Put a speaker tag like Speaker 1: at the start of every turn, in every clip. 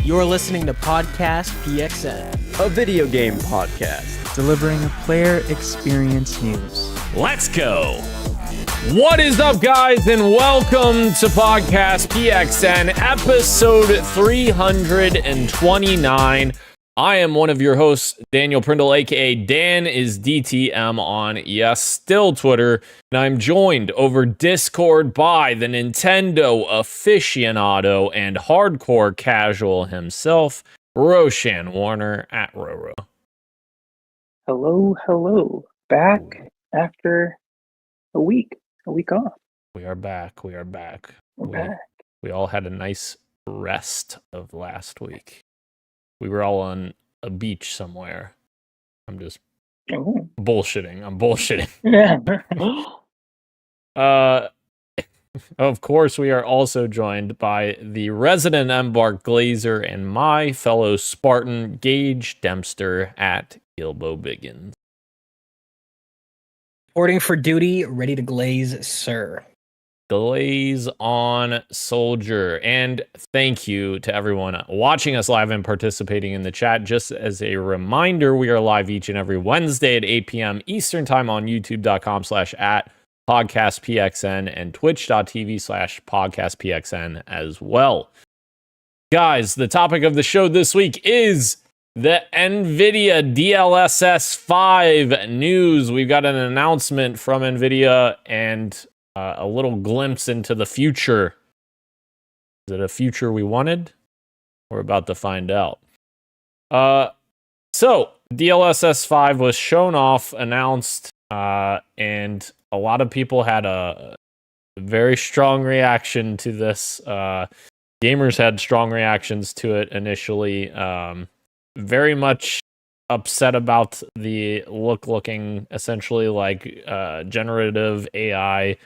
Speaker 1: You're listening to Podcast PXN,
Speaker 2: a video game podcast,
Speaker 3: delivering player experience news.
Speaker 4: Let's go! What is up, guys, and welcome to Podcast PXN, episode 329. I am one of your hosts, Daniel Prindle, aka Dan is DTM on, still Twitter, and I'm joined over Discord by the Nintendo aficionado and hardcore casual himself, Roshan Warner at Roro.
Speaker 5: Hello. Back after a week off.
Speaker 4: We are back.
Speaker 5: We're back.
Speaker 4: We all had a nice rest of last week. We were all on a beach somewhere. I'm just bullshitting. I'm bullshitting.
Speaker 5: Yeah.
Speaker 4: Of course, we are also joined by the resident Embark Glazer and my fellow Spartan, Gage Dempster at Gilbo Biggins.
Speaker 1: reporting for duty, ready to glaze, sir.
Speaker 4: Glaze on, soldier. And thank you to everyone watching us live and participating in the chat. Just as a reminder, we are live each and every Wednesday at 8 p.m. Eastern Time on youtube.com/@podcastpxn and twitch.tv/podcastpxn as well. Guys, the topic of the show this week is the NVIDIA DLSS 5 news. We've got an announcement from NVIDIA and a little glimpse into the future. Is it a future we wanted? We're about to find out. So DLSS 5 was shown off, announced, and a lot of people had a very strong reaction to this. Gamers had strong reactions to it initially. Very much upset about the looking essentially like generative AI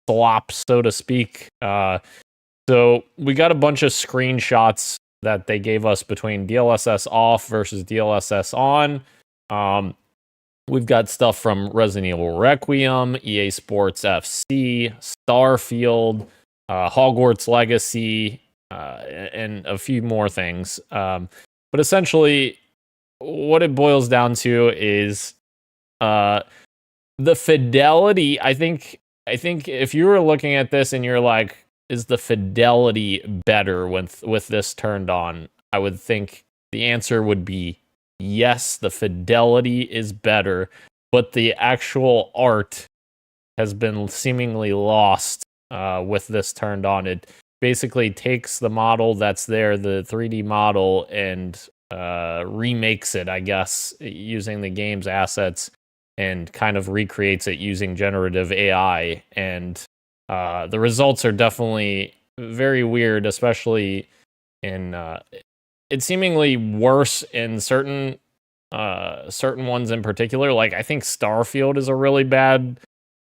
Speaker 4: slop, so to speak. So we got a bunch of screenshots that they gave us between DLSS off versus DLSS on. We've got stuff from Resident Evil Requiem, EA Sports FC, Starfield, Hogwarts Legacy, and a few more things. But essentially, what it boils down to is the fidelity. I think if you were looking at this and you're like, is the fidelity better with this turned on? I would think the answer would be yes, the fidelity is better, but the actual art has been seemingly lost with this turned on. It basically takes the model that's there, the 3D model, and remakes it, I guess, using the game's assets, and kind of recreates it using generative AI. And the results are definitely very weird, especially in it's seemingly worse in certain ones in particular. Like, I think Starfield is a really bad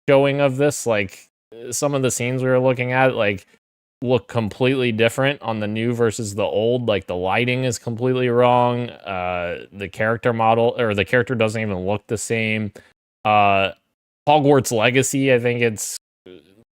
Speaker 4: showing of this. Like, some of the scenes we were looking at, like, look completely different on the new versus the old. Like, the lighting is completely wrong. The character model, or the character, doesn't even look the same. Hogwarts Legacy, I think it's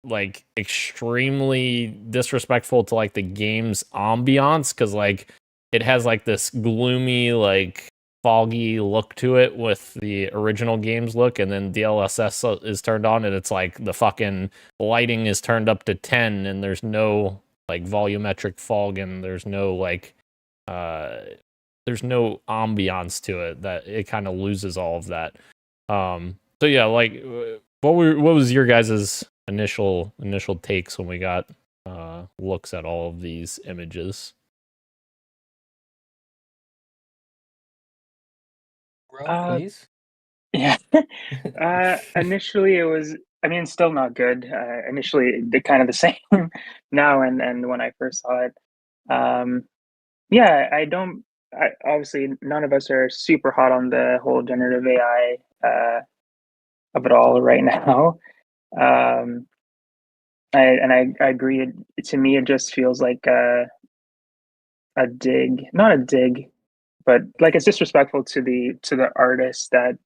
Speaker 4: like extremely disrespectful to like the game's ambiance, because like it has like this gloomy, like foggy look to it with the original game's look, and then DLSS is turned on and it's like the fucking lighting is turned up to 10 and there's no like volumetric fog, and there's no like there's no ambiance to it, that it kind of loses all of that. So yeah, like what was your guys' initial takes when we got looks at all of these images?
Speaker 1: Please.
Speaker 5: Yeah. Initially it was, I mean, still not good. Initially they're kind of the same now and when I first saw it. Obviously none of us are super hot on the whole generative AI of it all right now. I agree. To me, it just feels like a dig, not a dig, but like it's disrespectful to the artists that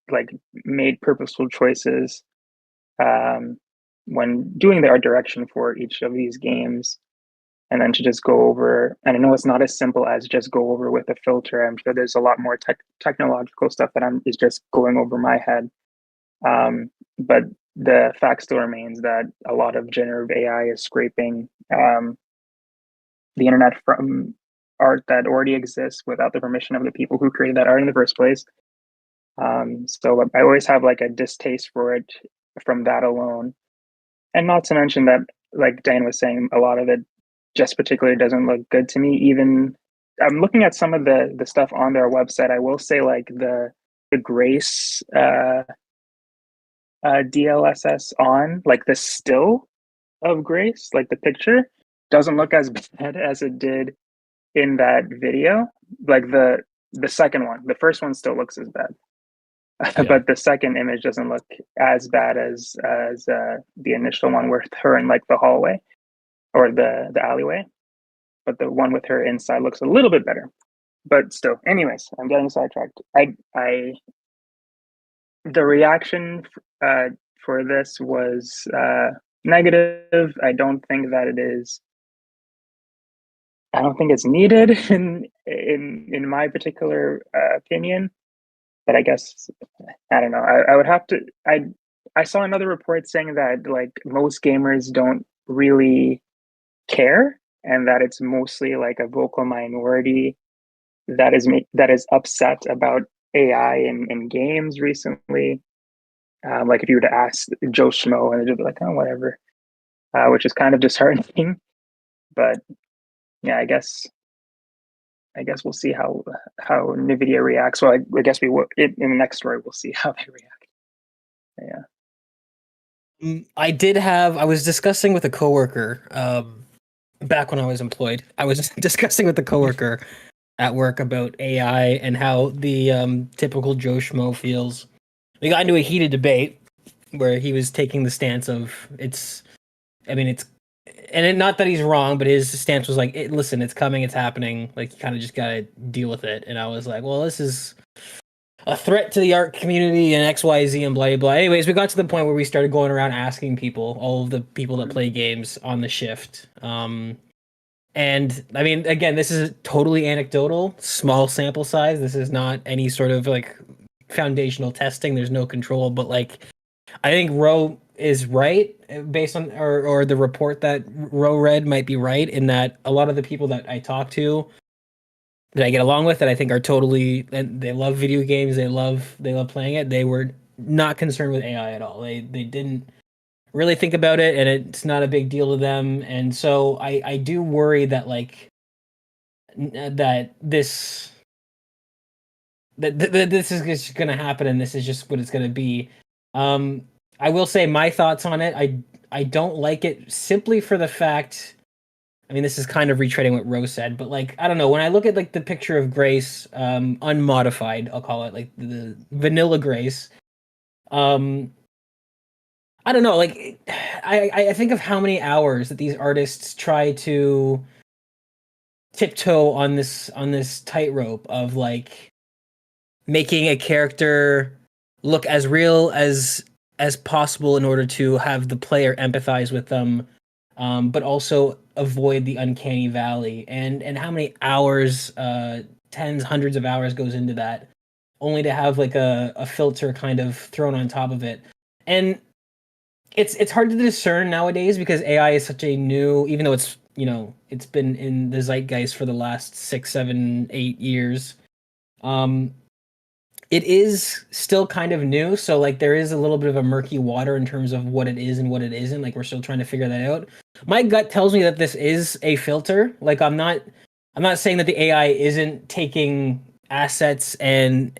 Speaker 5: like made purposeful choices when doing the art direction for each of these games. and then to just go over, and I know it's not as simple as just go over with a filter. I'm sure there's a lot more technological stuff that is just going over my head. But the fact still remains that a lot of generative AI is scraping the internet from art that already exists without the permission of the people who created that art in the first place. So I always have like a distaste for it from that alone. And not to mention that, like Dan was saying, a lot of it just particularly doesn't look good to me. Even I'm looking at some of the stuff on their website. I will say like the Grace DLSS on, like the still of Grace, like the picture doesn't look as bad as it did in that video. Like the second one, the first one still looks as bad. But the second image doesn't look as bad as the initial one with her in like the hallway or the alleyway. But the one with her inside looks a little bit better. But still, anyways, I'm getting sidetracked. The reaction for this was negative. I don't think that it is. I don't think it's needed in my particular opinion. But I guess I don't know. I would have to. I saw another report saying that like most gamers don't really care, and that it's mostly like a vocal minority that is upset about AI in games recently. Like if you were to ask Joe Schmo, and they'd be like, "Oh, whatever," which is kind of disheartening. But yeah, I guess we'll see how NVIDIA reacts. Well, I guess we will in the next story. We'll see how they react. Yeah.
Speaker 1: I was discussing with a coworker back when I was employed. I was discussing with a coworker at work about AI and how the typical Joe Schmo feels. We got into a heated debate where he was taking the stance of not that he's wrong, but his stance was like, listen, it's coming, it's happening. Like, you kind of just gotta deal with it. And I was like, well, this is a threat to the art community and XYZ and blah, blah. Anyways, we got to the point where we started going around asking people, all of the people that play games on the shift. And I mean, again, this is totally anecdotal, small sample size. This is not any sort of like foundational testing. There's no control, but like, I think Ro is right based on, or the report that Ro read might be right in that a lot of the people that I talk to that I get along with that I think are totally, and they love video games, they love playing it. They were not concerned with AI at all. They didn't really think about it, and it's not a big deal to them. And so I do worry that like that this is just going to happen, and this is just what it's going to be. I will say my thoughts on it. I don't like it simply for the fact. I mean, this is kind of retreading what Rose said, but like I don't know. When I look at like the picture of Grace, unmodified, I'll call it like the vanilla Grace. I don't know. Like I think of how many hours that these artists try to tiptoe on this tightrope of like making a character look as real as possible in order to have the player empathize with them, but also avoid the uncanny valley. And how many hours, tens, hundreds of hours goes into that, only to have like a filter kind of thrown on top of it. And it's hard to discern nowadays because AI is such a new, even though it's it's been in the zeitgeist for the last 6, 7, 8 years. It is still kind of new, so like there is a little bit of a murky water in terms of what it is and what it isn't. Like we're still trying to figure that out. My gut tells me that this is a filter. Like I'm not saying that the AI isn't taking assets and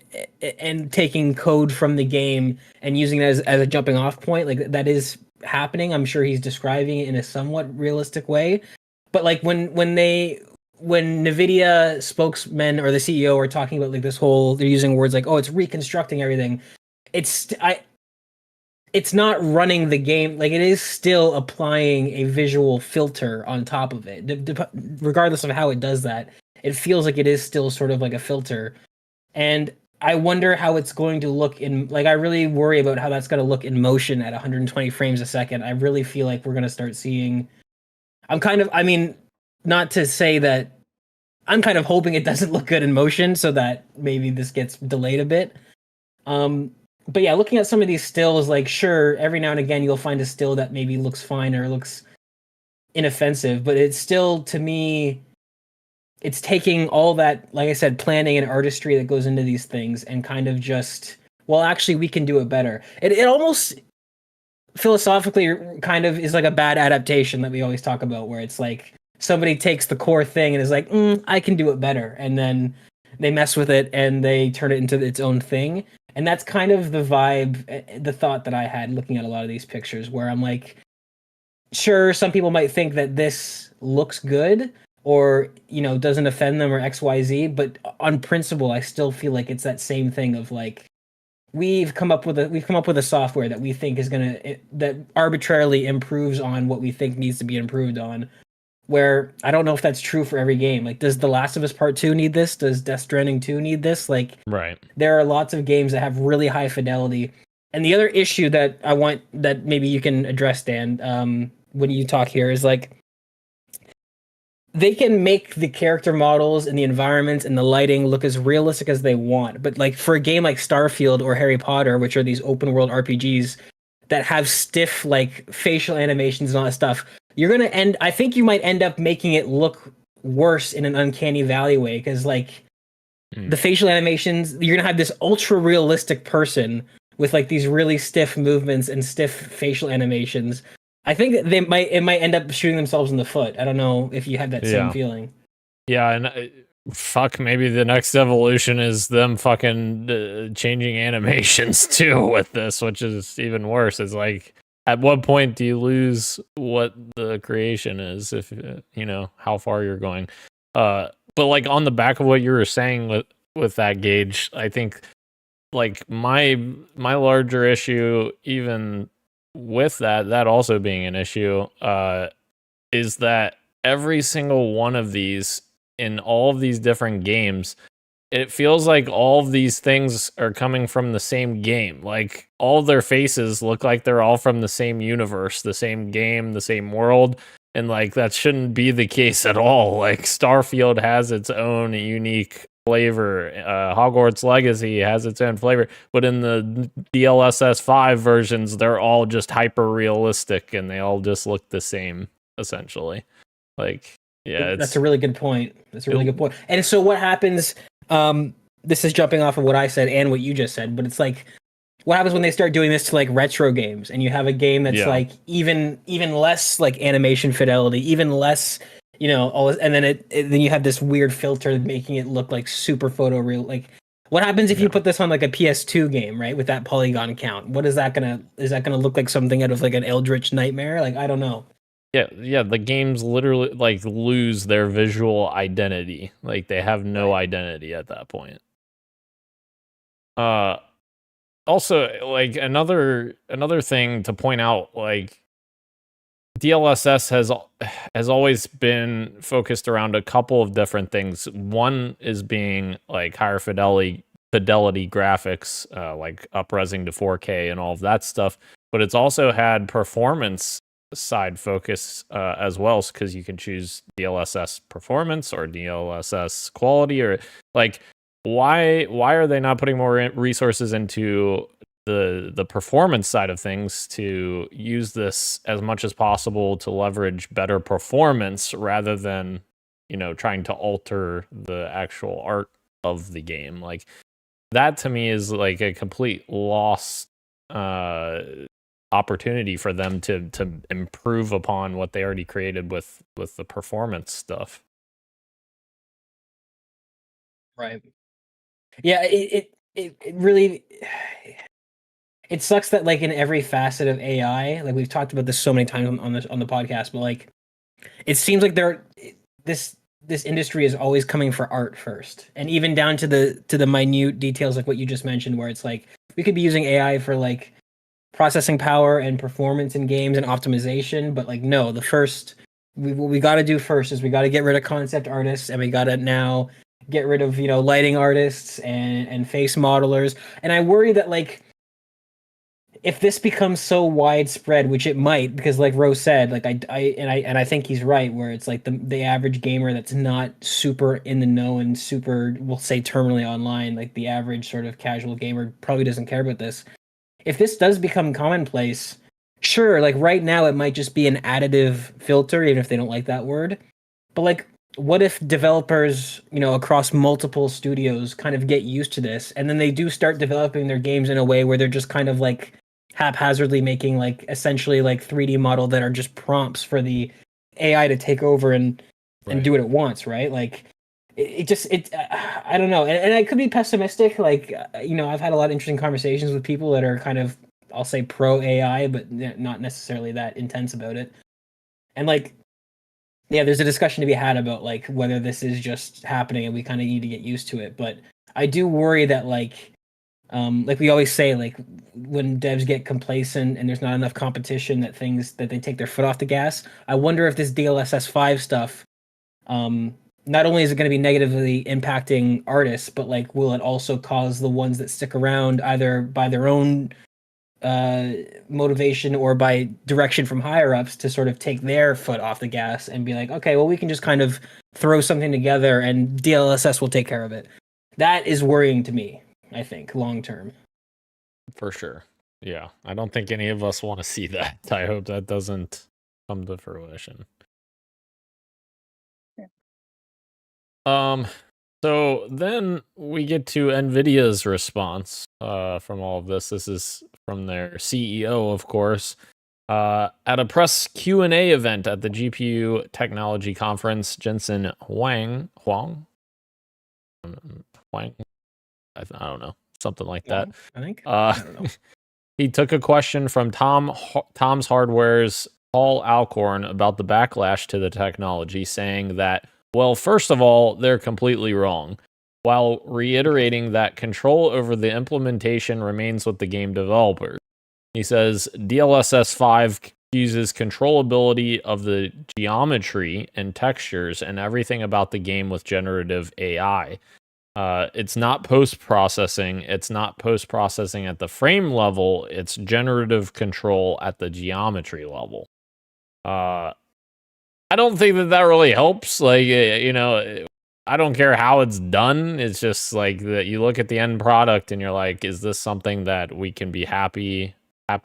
Speaker 1: taking code from the game and using it as a jumping off point. Like that is happening. I'm sure he's describing it in a somewhat realistic way. But like when NVIDIA spokesmen or the CEO are talking about like this whole, they're using words like, oh, it's reconstructing everything. It's not running the game. Like it is still applying a visual filter on top of it. Regardless of how it does that, it feels like it is still sort of like a filter. And I wonder how it's going to look in, like, I really worry about how that's going to look in motion at 120 frames a second. I really feel like we're going to start seeing, not to say that I'm kind of hoping it doesn't look good in motion, so that maybe this gets delayed a bit. But yeah, looking at some of these stills, like sure, every now and again you'll find a still that maybe looks fine or looks inoffensive, but it's still, to me, it's taking all that, like I said, planning and artistry that goes into these things and kind of just, well, actually, we can do it better. It almost philosophically kind of is like a bad adaptation that we always talk about, where it's like somebody takes the core thing and is like, I can do it better, and then they mess with it and they turn it into its own thing. And that's kind of the vibe, the thought that I had looking at a lot of these pictures, where I'm like, sure, some people might think that this looks good or, doesn't offend them or XYZ, but on principle, I still feel like it's that same thing of like, we've come up with a software that we think is that arbitrarily improves on what we think needs to be improved on. Where I don't know if that's true for every game. Like, does The Last of Us Part 2 need this? Does Death Stranding 2 need this? Like,
Speaker 4: right.
Speaker 1: There are lots of games that have really high fidelity. And the other issue that I want that maybe you can address, Dan, when you talk here, is like, they can make the character models and the environments and the lighting look as realistic as they want. But like for a game like Starfield or Harry Potter, which are these open world RPGs that have stiff like facial animations and all that stuff, I think you might end up making it look worse in an uncanny valley way, because like the facial animations, you're gonna have this ultra realistic person with like these really stiff movements and stiff facial animations. I think it might end up shooting themselves in the foot. I don't know if you have that same feeling.
Speaker 4: Yeah, and fuck, maybe the next evolution is them fucking changing animations too with this, which is even worse. It's like, at what point do you lose what the creation is, if how far you're going? But like on the back of what you were saying with that, Gage, I think like my larger issue, even with that also being an issue, is that every single one of these in all of these different games, it feels like all of these things are coming from the same game. Like all of their faces look like they're all from the same universe, the same game, the same world. And like that shouldn't be the case at all. Like Starfield has its own unique flavor. Hogwarts Legacy has its own flavor. But in the DLSS 5 versions, they're all just hyper realistic and they all just look the same, essentially. Like, yeah,
Speaker 1: that's a really good point. And so what happens? This is jumping off of what I said and what you just said, but it's like, what happens when they start doing this to like retro games, and you have a game that's like even less like animation fidelity, even less, and then then you have this weird filter making it look like super photoreal. Like, what happens if you put this on like a PS2 game, right, with that polygon count? Is that gonna look like something out of like an Eldritch Nightmare? Like, I don't know.
Speaker 4: Yeah, the games literally like lose their visual identity. Like they have no identity at that point. Also, like another thing to point out, like DLSS has always been focused around a couple of different things. One is being like higher fidelity graphics, like upresing to 4K and all of that stuff. But it's also had performance side focus as well, because you can choose DLSS performance or DLSS quality, or like why are they not putting more resources into the performance side of things to use this as much as possible to leverage better performance rather than trying to alter the actual art of the game? Like that to me is like a complete lost opportunity for them to improve upon what they already created with the performance stuff.
Speaker 1: Right. Yeah, it really, it sucks that like in every facet of AI, like we've talked about this so many times on the podcast, but like it seems like this industry is always coming for art first, and even down to the minute details like what you just mentioned, where it's like we could be using AI for like processing power and performance in games and optimization, but like no, what we got to do first is we got to get rid of concept artists, and we got to now get rid of lighting artists and face modelers. And I worry that like if this becomes so widespread, which it might, because like Rose said, like I think he's right, where it's like the average gamer that's not super in the know and super, we'll say, terminally online, like the average sort of casual gamer probably doesn't care about this. If this does become commonplace, sure, like right now it might just be an additive filter, even if they don't like that word. But like, what if developers, across multiple studios kind of get used to this, and then they do start developing their games in a way where they're just kind of like haphazardly making like essentially like 3D model that are just prompts for the AI to take over and do what it wants, right? Like I don't know. And I could be pessimistic. Like, I've had a lot of interesting conversations with people that are kind of, I'll say, pro AI, but not necessarily that intense about it. And like, yeah, there's a discussion to be had about like whether this is just happening and we kind of need to get used to it. But I do worry that like we always say, like when devs get complacent and there's not enough competition, that they take their foot off the gas. I wonder if this DLSS 5 stuff, not only is it going to be negatively impacting artists, but like will it also cause the ones that stick around either by their own motivation or by direction from higher ups to sort of take their foot off the gas and be like, okay, well, we can just kind of throw something together and DLSS will take care of it. That is worrying to me, I think, long term.
Speaker 4: For sure. Yeah. I don't think any of us want to see that. I hope that doesn't come to fruition. So then we get to NVIDIA's response from all of this. This is from their CEO, of course. At a press Q&A event at the GPU Technology Conference, Jensen Huang, I don't know, something like that.
Speaker 1: I think. I don't know.
Speaker 4: He took a question from Tom's Hardware's Paul Alcorn about the backlash to the technology, saying that, well, first of all, they're completely wrong, while reiterating that control over the implementation remains with the game developers. He says DLSS 5 uses controllability of the geometry and textures and everything about the game with generative AI. It's not post-processing. It's not post-processing at the frame level. It's generative control at the geometry level. I don't think that really helps. Like, I don't care how it's done. It's just like that you look at the end product and you're like, is this something that we can be happy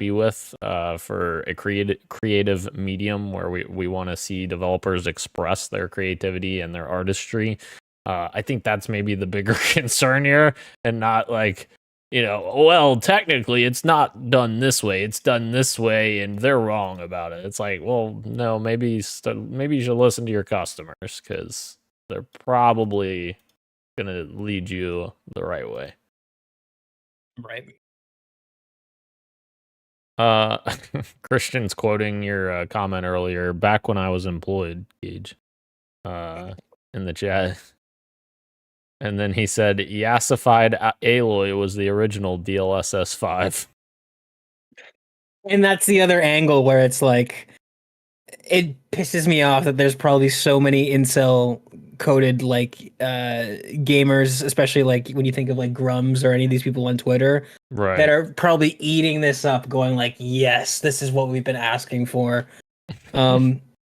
Speaker 4: with for a creative medium where we want to see developers express their creativity and their artistry? I think that's maybe the bigger concern here, and not like, well, technically it's not done this way, it's done this way, and they're wrong about it. It's like, well, no, maybe you should listen to your customers, because they're probably going to lead you the right way.
Speaker 1: Right.
Speaker 4: Christian's quoting your comment earlier, back when I was employed, Gage, in the chat. And then he said, Yassified Aloy was the original DLSS 5.
Speaker 1: And that's the other angle where it's like, it pisses me off that there's probably so many incel coded like gamers, especially like when you think of like Grums or any of these people on Twitter,
Speaker 4: right,
Speaker 1: that are probably eating this up, going like, yes, this is what we've been asking for.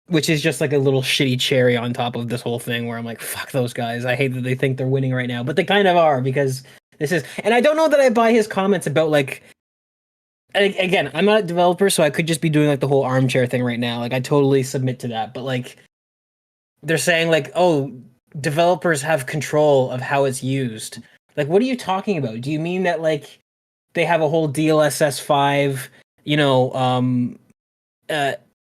Speaker 1: Which is just like a little shitty cherry on top of this whole thing, where I'm like, fuck those guys. I hate that they think they're winning right now, but they kind of are, because this is, and I don't know that I buy his comments about like, again, I'm not a developer, so I could just be doing like the whole armchair thing right now. Like, I totally submit to that, but like, they're saying like, oh, developers have control of how it's used. Like, what are you talking about? Do you mean that like they have a whole DLSS 5,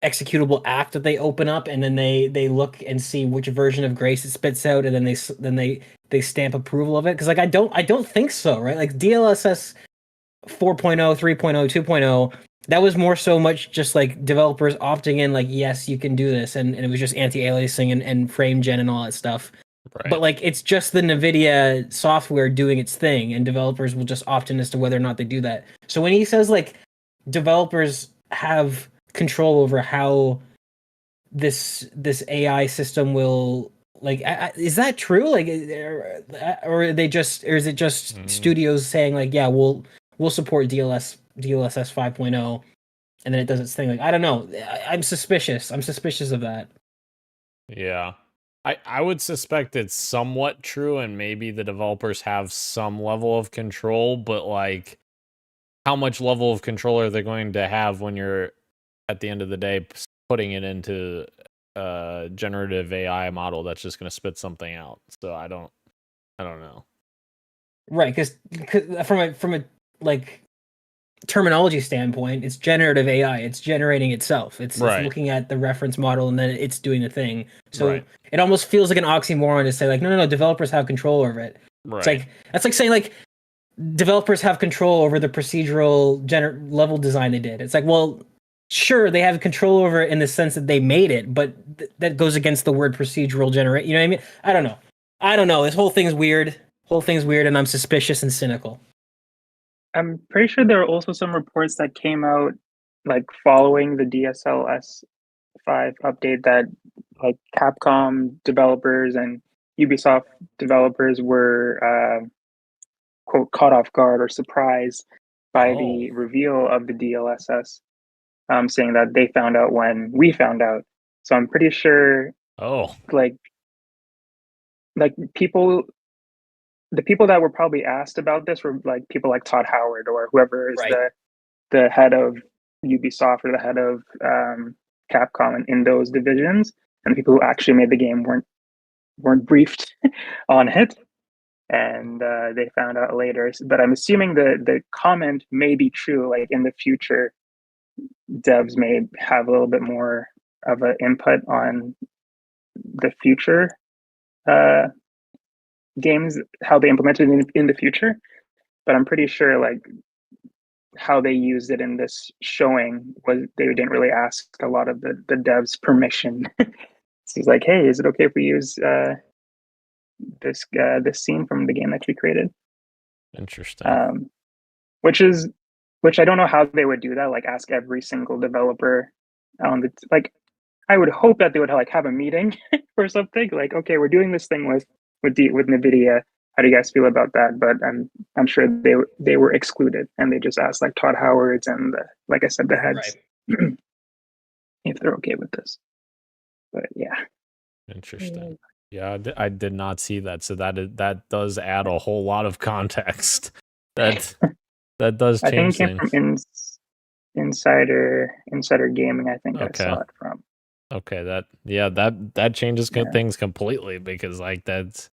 Speaker 1: executable app that they open up, and then they look and see which version of Grace it spits out, and then they stamp approval of it? Because like I don't think so, right? Like DLSS 4.0, 3.0, 2.0, that was more so much just like developers opting in, like, yes, you can do this, and it was just anti-aliasing and frame gen and all that stuff.
Speaker 4: Right.
Speaker 1: But like, it's just the NVIDIA software doing its thing, and developers will just opt in as to whether or not they do that. So when he says like developers have control over how this AI system will, like, is that true? Like, or is it just studios saying like, yeah, we'll support DLSS DLSS 5.0, and then it does its thing. Like, I don't know. I'm suspicious. I'm suspicious of that.
Speaker 4: Yeah. I would suspect it's somewhat true, and maybe the developers have some level of control, but like, how much level of control are they going to have when you're, at the end of the day, putting it into a generative AI model that's just going to spit something out? So I don't know.
Speaker 1: Right, because from a like terminology standpoint, it's generative AI. It's generating itself. It's looking at the reference model and then it's doing the thing. So it almost feels like an oxymoron to say like, no, developers have control over it.
Speaker 4: Right.
Speaker 1: It's like that's like saying like developers have control over the procedural level design they did. It's like, well, sure, they have control over it in the sense that they made it, but that goes against the word procedural generate. You know what I mean? I don't know. This whole thing's weird. And I'm suspicious and cynical.
Speaker 5: I'm pretty sure there are also some reports that came out like following the DLSS 5 update that like Capcom developers and Ubisoft developers were quote caught off guard or surprised by the reveal of the DLSS, saying that they found out when we found out. So I'm pretty sure like people, the people that were probably asked about this were like people like Todd Howard or whoever is the head of Ubisoft or the head of Capcom in those divisions, and the people who actually made the game weren't briefed on it, and they found out later. But I'm assuming the comment may be true. Like in the future, devs may have a little bit more of an input on the future games, how they implemented it in the future. But I'm pretty sure like how they used it in this showing was they didn't really ask a lot of the devs permission. So it's like, hey, is it okay if we use this scene from the game that we created?
Speaker 4: Interesting.
Speaker 5: Which I don't know how they would do that. Like ask every single developer on the like. I would hope that they would like have a meeting or something. Like, okay, we're doing this thing with NVIDIA. How do you guys feel about that? But I'm sure they were excluded, and they just asked like Todd Howard's and like I said, the heads if they're okay with this. But yeah,
Speaker 4: interesting. Yeah, I did not see that. So that does add a whole lot of context. That does change
Speaker 5: I think it came
Speaker 4: things.
Speaker 5: From Insider Gaming. I think I saw it from.
Speaker 4: Okay, that changes things completely, because like that's,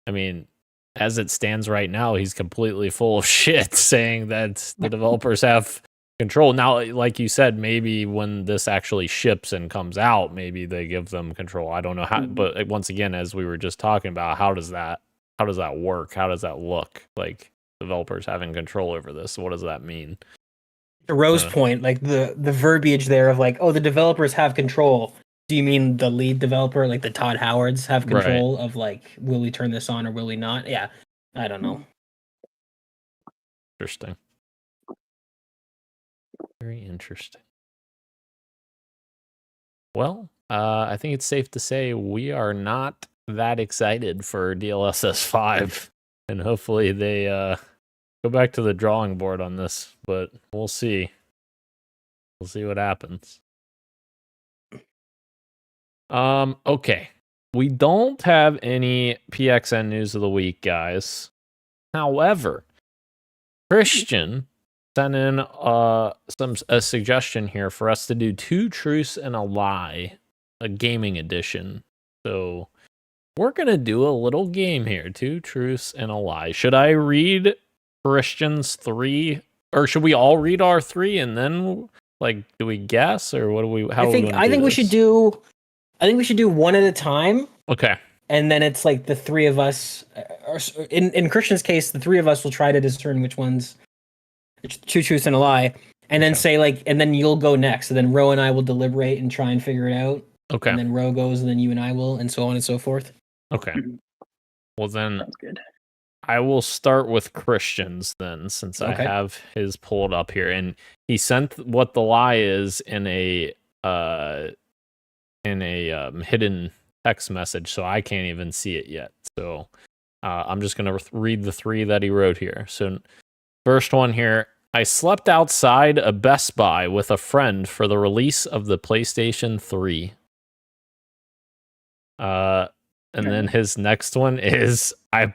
Speaker 4: I mean, as it stands right now, he's completely full of shit saying that the developers have control. Now, like you said, maybe when this actually ships and comes out, maybe they give them control. I don't know how, but once again, as we were just talking about, how does that work? How does that look? Like developers having control over this, what does that mean?
Speaker 1: To Ro's point, like the verbiage there of like, oh, the developers have control. Do you mean the lead developer, like the Todd Howards, have control of like, will we turn this on or will we not? Yeah, I don't know.
Speaker 4: Interesting. Very interesting. Well, I think it's safe to say we are not that excited for DLSS 5, and hopefully they go back to the drawing board on this, but we'll see. We'll see what happens. Okay. We don't have any PXN news of the week, guys. However, Christian sent in a suggestion here for us to do Two Truths and a Lie, a gaming edition. So we're gonna do a little game here, Two Truths and a Lie. Should I read Christian's 3, or should we all read our 3 and then like do we guess, or what do we? How
Speaker 1: I think we should do. I think we should do one at a time.
Speaker 4: Okay.
Speaker 1: And then it's like the three of us, or in Christian's case, the three of us will try to discern which one's Two Truths and a Lie, and then say like, and then you'll go next, and then Ro and I will deliberate and try and figure it out.
Speaker 4: Okay.
Speaker 1: And then Ro goes, and then you and I will, and so on and so forth.
Speaker 4: Okay. Well then,
Speaker 5: sounds good.
Speaker 4: I will start with Christian's then, since I have his pulled up here, and he sent what the lie is in a hidden text message, so I can't even see it yet. So I'm just gonna read the 3 that he wrote here. So first one here: I slept outside a Best Buy with a friend for the release of the PlayStation 3. And then his next one is I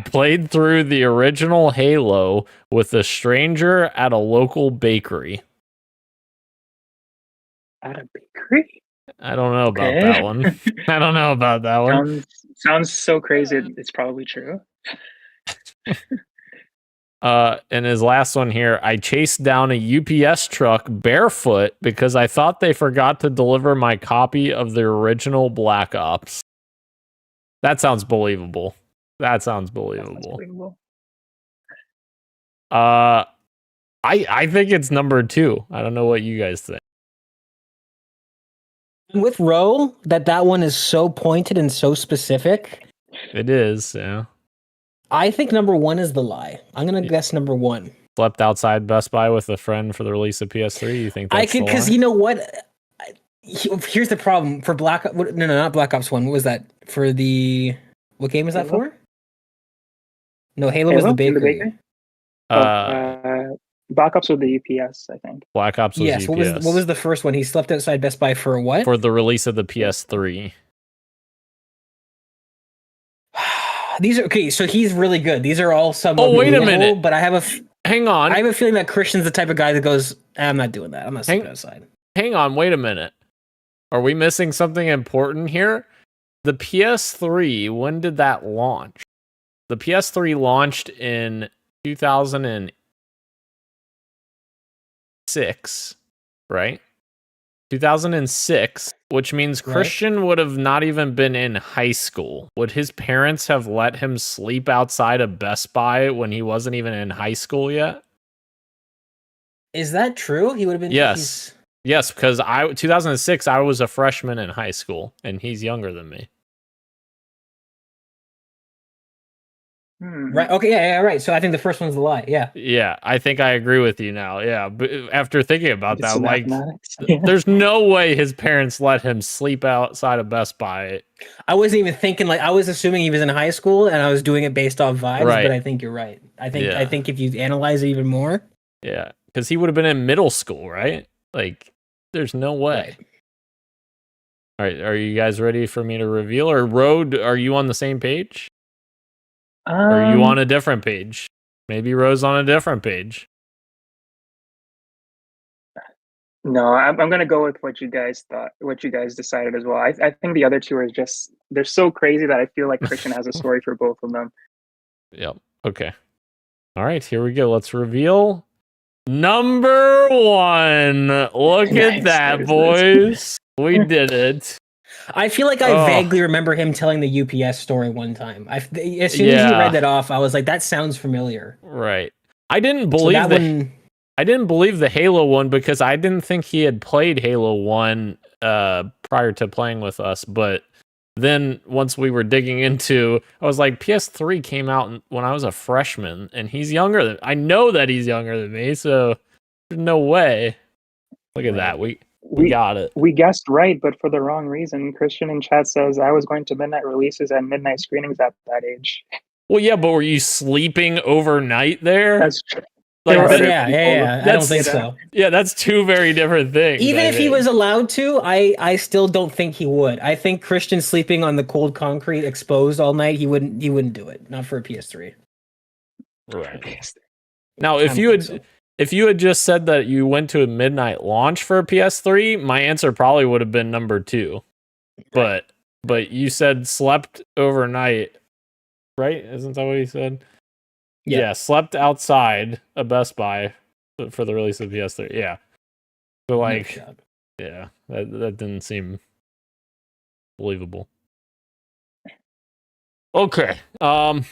Speaker 4: played through the original Halo with a stranger at a local bakery.
Speaker 5: At a bakery?
Speaker 4: I don't know about that one. I don't know about that one.
Speaker 5: Sounds so crazy. It's probably true.
Speaker 4: And his last one here, I chased down a UPS truck barefoot because I thought they forgot to deliver my copy of the original Black Ops. That sounds believable. That sounds believable. I think it's number 2. I don't know what you guys think.
Speaker 1: With Roe, that one is so pointed and so specific.
Speaker 4: It is, yeah.
Speaker 1: I think number 1 is the lie. I'm gonna guess number 1.
Speaker 4: Slept outside Best Buy with a friend for the release of PS3. You think that's
Speaker 1: I could, because you know what? Here's the problem for not Black Ops 1. What was that for the? What game is that for? No, Halo was the bakery.
Speaker 5: Black Ops with the UPS, I think.
Speaker 4: Black Ops was
Speaker 1: yes.
Speaker 4: UPS.
Speaker 1: What was the first one? He slept outside Best Buy for what?
Speaker 4: For the release of the PS3.
Speaker 1: These are okay. So he's really good. These are all some.
Speaker 4: Oh, wait a minute!
Speaker 1: But I have
Speaker 4: hang on.
Speaker 1: I have a feeling that Christian's the type of guy that goes, "I'm not doing that. I'm not sleeping outside."
Speaker 4: Hang on. Wait a minute. Are we missing something important here? The PS3. When did that launch? The PS3 launched in 2006, right? 2006, which means Christian would have not even been in high school. Would his parents have let him sleep outside a Best Buy when he wasn't even in high school yet?
Speaker 1: Is that true? He would have been.
Speaker 4: Yes. Yes, because 2006, I was a freshman in high school, and he's younger than me.
Speaker 1: Right. Okay. Yeah. Right. So I think the first one's the lie. Yeah.
Speaker 4: Yeah. I think I agree with you now. Yeah. But after thinking about that, like, there's no way his parents let him sleep outside of Best Buy.
Speaker 1: I wasn't even thinking, like, I was assuming he was in high school and I was doing it based off vibes, but I think you're right. I think if you analyze it even more.
Speaker 4: Yeah. Because he would have been in middle school, right? Like, there's no way. Right. All right. Are you guys ready for me to reveal? Or Road, are you on the same page? Or are you on a different page? Maybe Rose on a different page.
Speaker 5: No, I'm gonna go with what you guys thought, what you guys decided as well. I think the other two are just, they're so crazy that I feel like Christian has a story for both of them.
Speaker 4: Yep. Okay. All right, here we go. Let's reveal number 1. Look at that, boys. We did it.
Speaker 1: I feel like I vaguely remember him telling the UPS story one time. As soon as you read that off, I was like, that sounds familiar.
Speaker 4: Right. I didn't believe I didn't believe the Halo one because I didn't think he had played Halo 1 prior to playing with us. But then once we were digging into, I was like, PS3 came out when I was a freshman, and he's younger than I know that he's younger than me, so there's no way. Look at that. We got it.
Speaker 5: We guessed right, but for the wrong reason. Christian in chat says, I was going to midnight releases and midnight screenings at that age.
Speaker 4: Well, yeah, but were you sleeping overnight there?
Speaker 5: That's true.
Speaker 1: Like, yeah. I don't think so.
Speaker 4: Yeah, that's two very different things.
Speaker 1: Even if he was allowed to, I still don't think he would. I think Christian sleeping on the cold concrete exposed all night, he wouldn't do it. Not for a PS3.
Speaker 4: Right. Now, if you had just said that you went to a midnight launch for a PS3, my answer probably would have been number 2. But you said slept overnight, right? Isn't that what you said? Yeah, slept outside a Best Buy for the release of PS3. Yeah. So like, yeah, that didn't seem believable. Okay. Do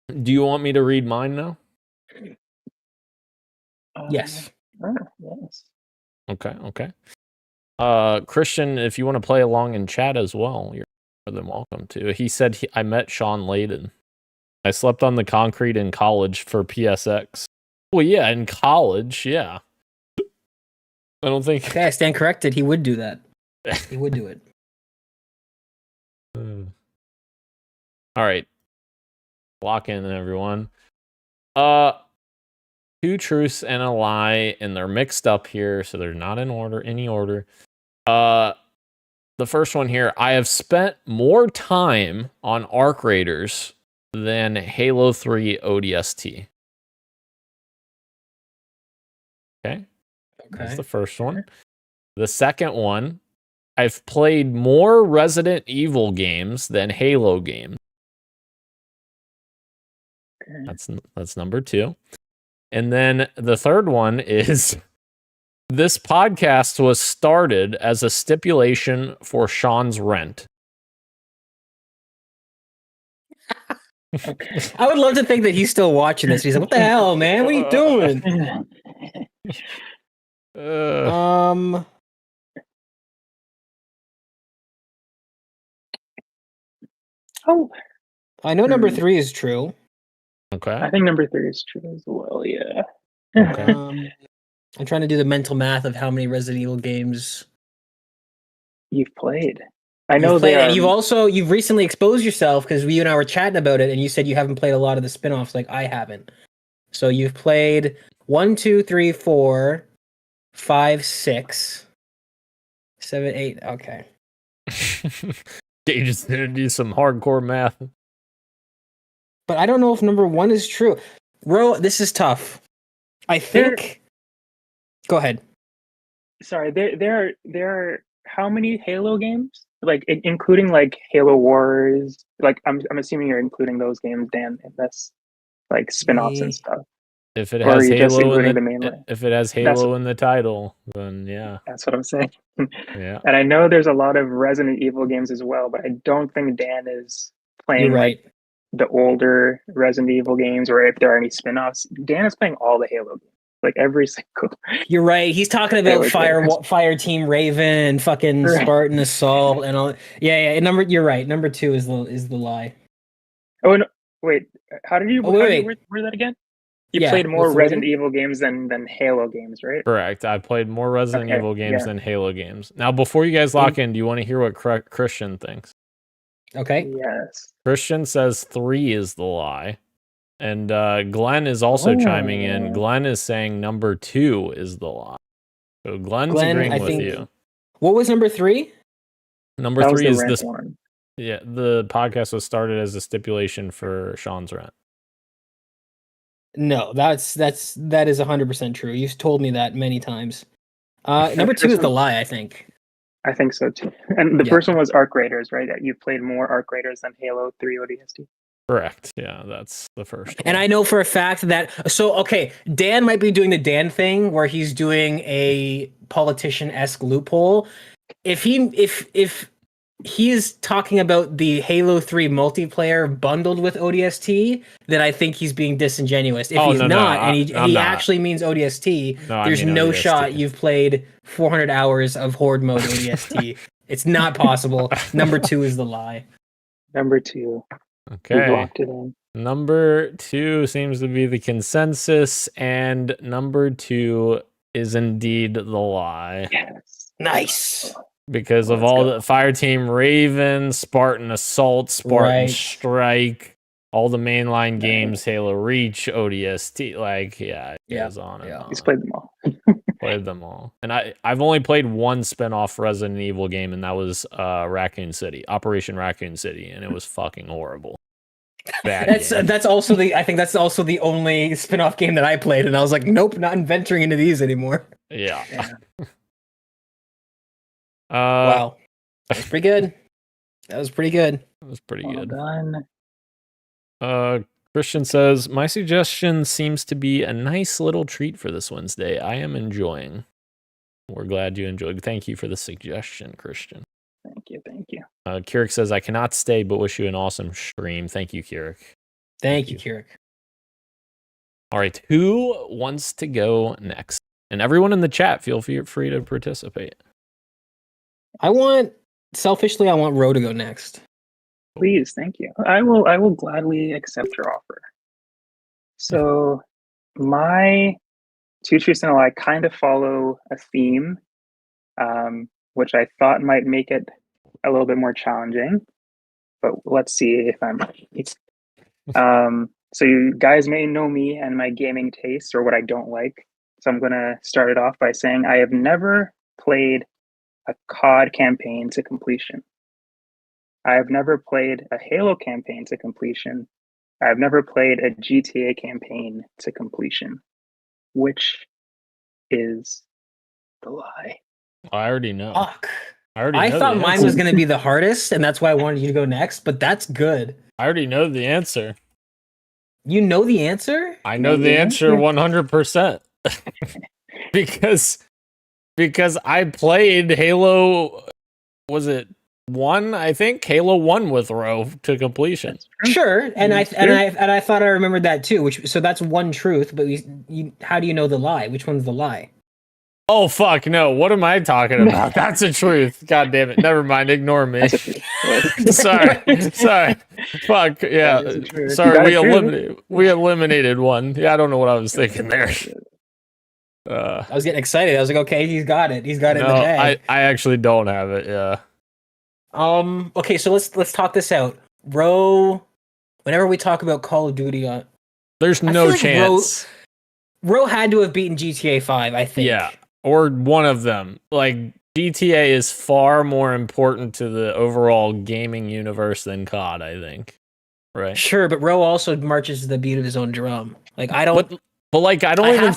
Speaker 4: you want me to read mine now?
Speaker 1: Yes.
Speaker 5: Yes.
Speaker 4: Okay. Christian, if you want to play along in chat as well, you're more than welcome to. He said I met Sean Layden. I slept on the concrete in college for PSX. Well, yeah, in college, yeah. I don't think...
Speaker 1: Okay, I stand corrected. He would do that. He would do it.
Speaker 4: All right. Lock in, everyone. two truths and a lie, and they're mixed up here, so they're not in any order. The first one here, I have spent more time on Arc Raiders than Halo 3 ODST. Okay. That's the first one. The second one, I've played more Resident Evil games than Halo games. That's number 2. And then the third one is this podcast was started as a stipulation for Sean's rent.
Speaker 5: Okay.
Speaker 1: I would love to think that he's still watching this. He's like, "What the hell, man? What are you doing?"
Speaker 5: Oh,
Speaker 1: I know number 3 is true.
Speaker 4: Okay.
Speaker 5: I think number 3 is true as well. Yeah.
Speaker 4: Okay.
Speaker 1: I'm trying to do the mental math of how many Resident Evil games
Speaker 5: You've played. I know
Speaker 1: you've played.
Speaker 5: they
Speaker 1: And
Speaker 5: are.
Speaker 1: you've recently exposed yourself because you and I were chatting about it, and you said you haven't played a lot of the spin-offs like I haven't. So you've played 1, 2, 3, 4, 5, 6, 7, 8. Okay.
Speaker 4: You just need to do some hardcore math.
Speaker 1: But I don't know if number 1 is true. This is tough. I think. Go ahead.
Speaker 5: Sorry, there are how many Halo games? Like including like Halo Wars. Like I'm assuming you're including those games, Dan, in this like spin-offs and stuff.
Speaker 4: If it
Speaker 5: Or
Speaker 4: has
Speaker 5: are you just
Speaker 4: Halo
Speaker 5: including the main one?
Speaker 4: if it has Halo in the title, then yeah.
Speaker 5: That's what I'm saying.
Speaker 4: Yeah.
Speaker 5: And I know there's a lot of Resident Evil games as well, but I don't think Dan is playing
Speaker 1: You're right.
Speaker 5: like the older Resident Evil games, or if there are any spin-offs. Dan is playing all the Halo games, like every single.
Speaker 1: You're right. He's talking about Fire Team Raven and fucking
Speaker 5: Right.
Speaker 1: Spartan Assault and all. Yeah. You're right. Number 2 is the lie.
Speaker 5: Oh no! Wait, how did you?
Speaker 1: Oh,
Speaker 5: how
Speaker 1: wait,
Speaker 5: did you
Speaker 1: wait.
Speaker 5: word that again? You
Speaker 1: Yeah,
Speaker 5: played more
Speaker 1: what's the
Speaker 5: Resident
Speaker 1: wording?
Speaker 5: Evil games than Halo games, right?
Speaker 4: Correct. I played more Resident
Speaker 5: Okay,
Speaker 4: Evil games
Speaker 5: yeah.
Speaker 4: than Halo games. Now, before you guys lock in, do you want to hear what Christian thinks?
Speaker 1: Okay.
Speaker 5: Yes.
Speaker 4: Christian says 3 is the lie. And Glenn is also chiming in. Glenn is saying number 2 is the lie. So Glenn's agreeing with you.
Speaker 1: What was number 3?
Speaker 4: Number
Speaker 5: That
Speaker 4: 3
Speaker 5: was
Speaker 4: is
Speaker 5: the
Speaker 4: this.
Speaker 5: rent one.
Speaker 4: Yeah, the podcast was started as a stipulation for Sean's rent.
Speaker 1: No, that is 100% true. You've told me that many times. Number 2 is the lie, I think.
Speaker 5: I think so too. And the first one was Arc Raiders, right? You played more Arc Raiders than Halo 3 ODST.
Speaker 4: Correct. Yeah, that's the first one.
Speaker 1: And I know for a fact that Dan might be doing the Dan thing where he's doing a politician-esque loophole. If he is talking about the Halo 3 multiplayer bundled with ODST, then I think he's being disingenuous. If he's not, and he actually means ODST, there's no
Speaker 4: ODST.
Speaker 1: shot you've played 400 hours of Horde mode ODST. It's not possible. Number 2 is the lie.
Speaker 5: Number 2.
Speaker 4: Okay.
Speaker 5: We've locked it in.
Speaker 4: Number 2 seems to be the consensus, and number 2 is indeed the lie.
Speaker 5: Yes.
Speaker 1: Nice.
Speaker 4: Because of all the Fireteam Raven, Spartan Assault, Spartan Strike, all the mainline games, Halo Reach, ODST, it goes on and on.
Speaker 5: He's played them all.
Speaker 4: Played them all. And I've only played one spin-off Resident Evil game, and that was Raccoon City, Operation Raccoon City, and it was fucking horrible.
Speaker 1: That's also the only spin-off game that I played, and I was like, nope, not venturing into these anymore.
Speaker 4: Yeah.
Speaker 1: Wow. That's pretty good. That was pretty good.
Speaker 4: That was pretty
Speaker 5: Well
Speaker 4: good.
Speaker 5: done.
Speaker 4: Christian says, my suggestion seems to be a nice little treat for this Wednesday. I am enjoying. We're glad you enjoyed. Thank you for the suggestion, Christian.
Speaker 5: Thank you.
Speaker 4: Kirik says, I cannot stay, but wish you an awesome stream. Thank you, Kirik.
Speaker 1: Thank you, Kirik.
Speaker 4: All right, who wants to go next? And everyone in the chat, feel free to participate.
Speaker 1: I want Ro to go next.
Speaker 5: Please, thank you. I will gladly accept your offer. So my 2 truths and a lie kind of follow a theme, which I thought might make it a little bit more challenging, but let's see if I'm right. So you guys may know me and my gaming tastes or what I don't like. So I'm going to start it off by saying I have never played a COD campaign to completion. I have never played a Halo campaign to completion. I have never played a GTA campaign to completion. Which is the lie?
Speaker 4: I already know.
Speaker 1: Fuck.
Speaker 4: I
Speaker 1: thought mine was going to be the hardest, and that's why I wanted you to go next, but that's good.
Speaker 4: I already know the answer.
Speaker 1: You know the answer?
Speaker 4: I know the answer 100%. because I played Halo, was it 1? I think Halo 1 with Ro to completion.
Speaker 1: Sure, and I thought I remembered that too. So that's one truth, but how do you know the lie? Which one's the lie?
Speaker 4: Oh fuck no! What am I talking about? That's the truth. God damn it! Never mind. Ignore me. Sorry. Fuck yeah. Sorry. We eliminated one. Yeah, I don't know what I was thinking there.
Speaker 1: I was getting excited. I was like, okay, he's got it. He's got it in the bag.
Speaker 4: I actually don't have it. Yeah.
Speaker 1: Okay, so let's talk this out. Ro, whenever we talk about Call of Duty,
Speaker 4: there's no chance.
Speaker 1: Ro had to have beaten GTA 5, I think.
Speaker 4: Yeah. Or one of them. Like, GTA is far more important to the overall gaming universe than COD, I think. Right?
Speaker 1: Sure, but Ro also marches to the beat of his own drum. Like, I don't...
Speaker 4: But like, I don't even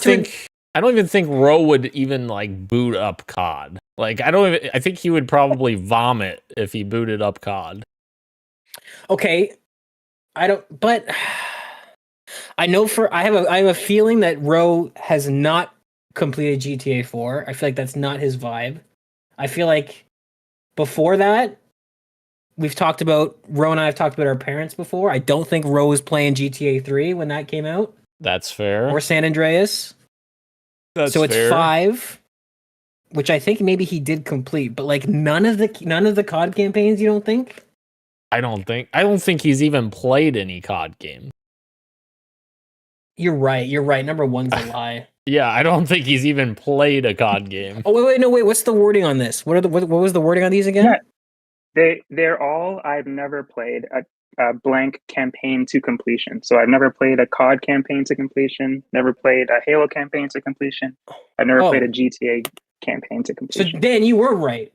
Speaker 4: think Ro would even, like, boot up COD. Like, I think he would probably vomit if he booted up COD.
Speaker 1: Okay. But... I know I have a feeling that Ro has not completed GTA 4. I feel like that's not his vibe. I feel like before that, Ro and I have talked about our parents before. I don't think Ro was playing GTA 3 when that came out.
Speaker 4: That's fair.
Speaker 1: Or San Andreas.
Speaker 4: That's
Speaker 1: so it's
Speaker 4: fair.
Speaker 1: 5, which I think maybe he did complete, but like none of the COD campaigns, you don't think?
Speaker 4: I don't think he's even played any COD game.
Speaker 1: You're right. Number 1's a lie.
Speaker 4: Yeah, I don't think he's even played a COD game.
Speaker 1: Oh wait. What's the wording on this? What was the wording on these again?
Speaker 5: Yeah, they're all. I've never played a blank campaign to completion. So I've never played a COD campaign to completion. Never played a Halo campaign to completion. I've never played a GTA campaign to completion.
Speaker 1: So Dan, you were right.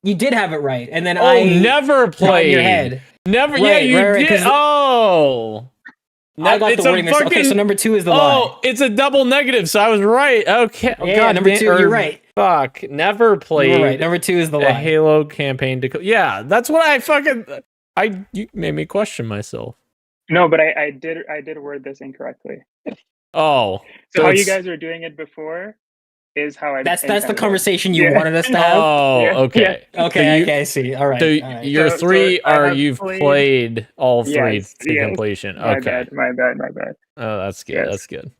Speaker 1: You did have it right, and then
Speaker 4: never played in your head. Never. Right, yeah, you did.
Speaker 1: I got the wording. Okay, so number 2 is the lie.
Speaker 4: Oh, it's a double negative, so I was right. Okay.
Speaker 1: Oh, God, number 2, you're right.
Speaker 4: Fuck. Never played.
Speaker 1: You're right. Number 2 is the lie.
Speaker 4: A Halo campaign yeah, that's what you made me question myself.
Speaker 5: No, but I did word this incorrectly.
Speaker 4: Oh.
Speaker 5: So how you guys were doing it before is how I...
Speaker 1: That's the conversation you wanted us to have?
Speaker 4: Oh, okay.
Speaker 1: Yeah. Okay, I see. All right.
Speaker 4: So
Speaker 1: all right.
Speaker 4: your 3 you've played all 3 to completion. Okay.
Speaker 5: My bad.
Speaker 4: Oh, that's good.
Speaker 5: Yes.
Speaker 4: That's good.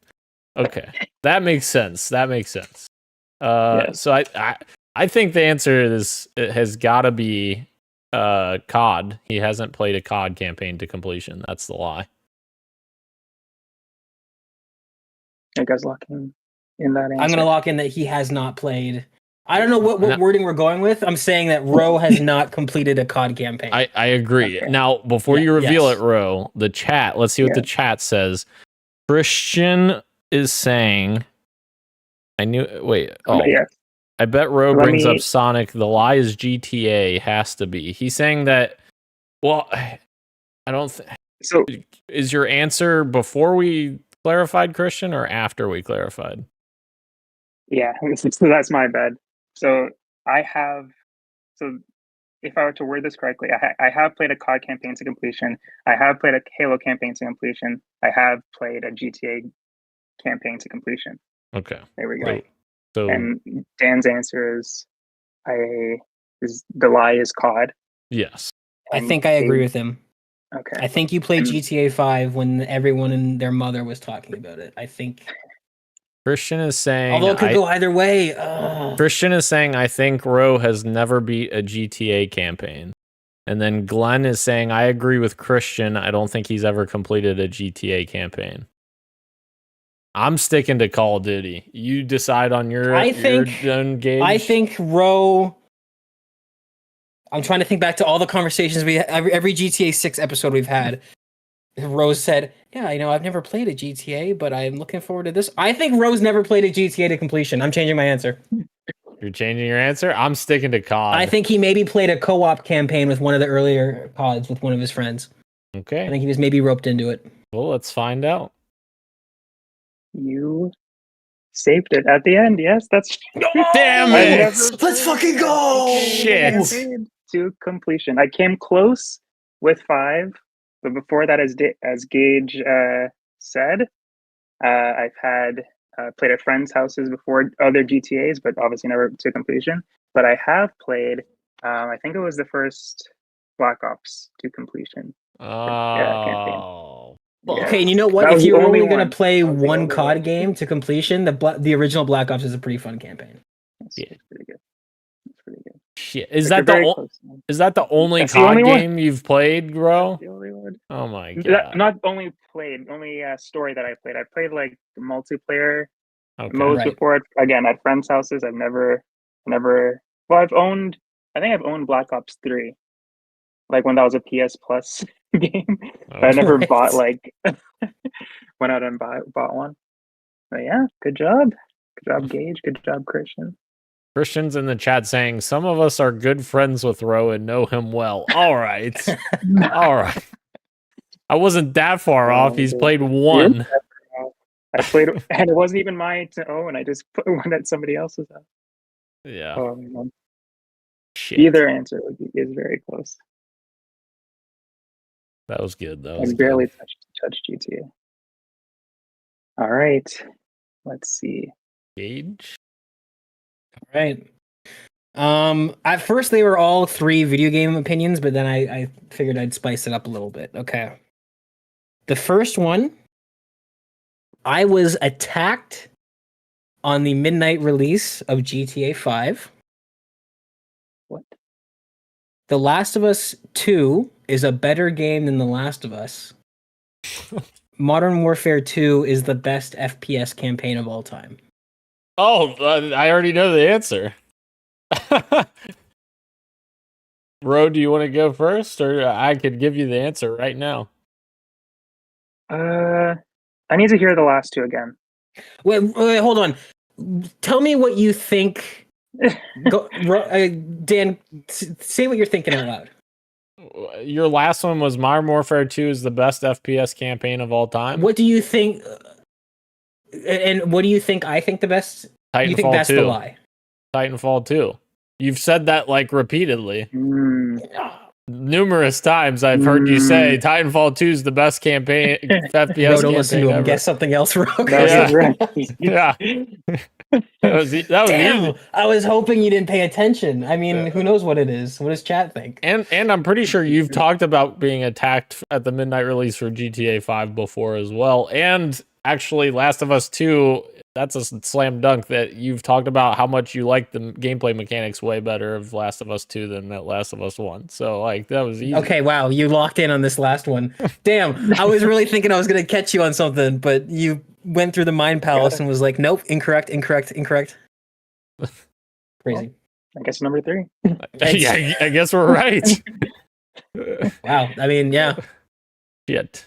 Speaker 4: Okay. That makes sense. So I think the answer has got to be COD. He hasn't played a COD campaign to completion. That's the lie.
Speaker 5: You guys lock in that answer?
Speaker 1: I'm going to lock in that he has not played. I don't know what wording we're going with. I'm saying that Ro has not completed a COD campaign.
Speaker 4: I agree. Okay. Now, before you reveal it, Ro, the chat, let's see what the chat says. Christian is saying... I bet Ro brings up Sonic. The lie is GTA. Has to be. He's saying that... Well, I don't think... So, is your answer before we clarified, Christian, or after we clarified?
Speaker 5: Yeah, so that's my bad. So if I were to word this correctly, I have played a COD campaign to completion. I have played a Halo campaign to completion. I have played a GTA campaign to completion.
Speaker 4: Okay.
Speaker 5: There we go.
Speaker 4: So,
Speaker 5: and Dan's answer is the lie is COD.
Speaker 4: Yes.
Speaker 1: I think I agree with him.
Speaker 5: Okay.
Speaker 1: I think you played GTA 5 when everyone and their mother was talking about it. I think...
Speaker 4: Christian is saying...
Speaker 1: Although it could go either way.
Speaker 4: Christian is saying, I think Ro has never beat a GTA campaign. And then Glenn is saying, I agree with Christian. I don't think he's ever completed a GTA campaign. I'm sticking to Call of Duty. You decide on your own gauge.
Speaker 1: I think Ro... I'm trying to think back to all the conversations we had, every GTA 6 episode we've had. Rose said, "Yeah, I've never played a GTA, but I'm looking forward to this." I think Rose never played a GTA to completion. I'm changing my answer.
Speaker 4: You're changing your answer? I'm sticking to COD.
Speaker 1: I think he maybe played a co-op campaign with one of the earlier CODs with one of his friends.
Speaker 4: Okay.
Speaker 1: I think he was maybe roped into it.
Speaker 4: Well, let's find out.
Speaker 5: You saved it at the end. Yes, that's
Speaker 4: Damn
Speaker 5: I
Speaker 4: it!
Speaker 5: never
Speaker 1: Let's fucking go!
Speaker 4: Shit.
Speaker 5: To completion. I came close with 5, but before that, as Gage said, I've had played at friends' houses before other GTAs, but obviously never to completion. But I have played. I think it was the first Black Ops to completion. Campaign.
Speaker 4: Oh.
Speaker 5: Yeah.
Speaker 1: Okay, and you know what?
Speaker 5: That
Speaker 1: If
Speaker 5: was the
Speaker 1: you're
Speaker 5: only
Speaker 1: only going
Speaker 5: one.
Speaker 1: to play
Speaker 5: That was the
Speaker 1: one
Speaker 5: only
Speaker 1: COD
Speaker 5: one.
Speaker 1: game to completion, the original Black Ops is a pretty fun campaign.
Speaker 4: Yeah.
Speaker 5: It's pretty good. It's pretty good.
Speaker 4: Shit. Is
Speaker 5: But
Speaker 4: that
Speaker 5: you're very
Speaker 4: the
Speaker 5: close, man.
Speaker 4: is that the only
Speaker 5: That's the
Speaker 4: COD
Speaker 5: only one.
Speaker 4: game you've played, Gro?
Speaker 5: The only one.
Speaker 4: Oh my god.
Speaker 5: Not only played, only story that I played. I played like multiplayer
Speaker 4: Okay.
Speaker 5: modes
Speaker 1: Right.
Speaker 5: before. Again, at friends' houses. I've never. Well, I've owned. I think I've owned Black Ops 3, like when that was a PS Plus game. But I never
Speaker 1: Right.
Speaker 5: bought went out and bought one. But yeah, good job, Gage. Good job, Christian.
Speaker 4: Christian's in the chat saying some of us are good friends with Ro and know him well. All right. All right. I wasn't that far off. He's played one.
Speaker 5: I played, and it wasn't even mine to own. I just put one at somebody else's house.
Speaker 4: Yeah.
Speaker 5: Oh, man.
Speaker 4: Shit.
Speaker 5: Either answer is very close.
Speaker 4: That was good. That
Speaker 5: I
Speaker 4: was
Speaker 5: barely
Speaker 4: good.
Speaker 5: touched GTA. All right, let's see.
Speaker 4: Gage.
Speaker 1: Right. At first they were all 3 video game opinions, but then I figured I'd spice it up a little bit. Okay. The first one, I was attacked on the midnight release of GTA 5.
Speaker 5: What?
Speaker 1: The Last of Us 2 is a better game than The Last of Us. Modern Warfare 2 is the best FPS campaign of all time.
Speaker 4: Oh, I already know the answer. Ro, do you want to go first, or I could give you the answer right now?
Speaker 5: I need to hear the last 2 again.
Speaker 1: Wait, hold on. Tell me what you think. Dan, say what you're thinking out loud.
Speaker 4: Your last one was Modern Warfare 2 is the best FPS campaign of all time.
Speaker 1: What do you think? And what do you think? I think the best. You think
Speaker 4: Titanfall
Speaker 1: that's
Speaker 4: 2.
Speaker 1: the lie?
Speaker 4: Titanfall 2. You've said that like repeatedly. Numerous times I've heard you say Titanfall 2 is the best campaign FPS
Speaker 1: Bro, don't listen to him.
Speaker 4: ever.
Speaker 1: Guess something else, Rogue.
Speaker 5: That was right.
Speaker 4: Yeah. That was
Speaker 1: Damn,
Speaker 4: easy.
Speaker 1: I was hoping you didn't pay attention. I mean, who knows what it is? What does chat think?
Speaker 4: And I'm pretty sure you've talked about being attacked at the midnight release for GTA 5 before as well. And actually, Last of Us 2, that's a slam dunk that you've talked about how much you like the gameplay mechanics way better of Last of Us 2 than that Last of Us 1. So, like, that was easy.
Speaker 1: Okay, wow, you locked in on this last one. Damn, I was really thinking I was going to catch you on something, but you went through the mind palace and was like, nope, incorrect. Crazy.
Speaker 5: Well, I guess number 3.
Speaker 4: Yeah, I guess we're right.
Speaker 1: Wow, I mean, yeah.
Speaker 4: Shit.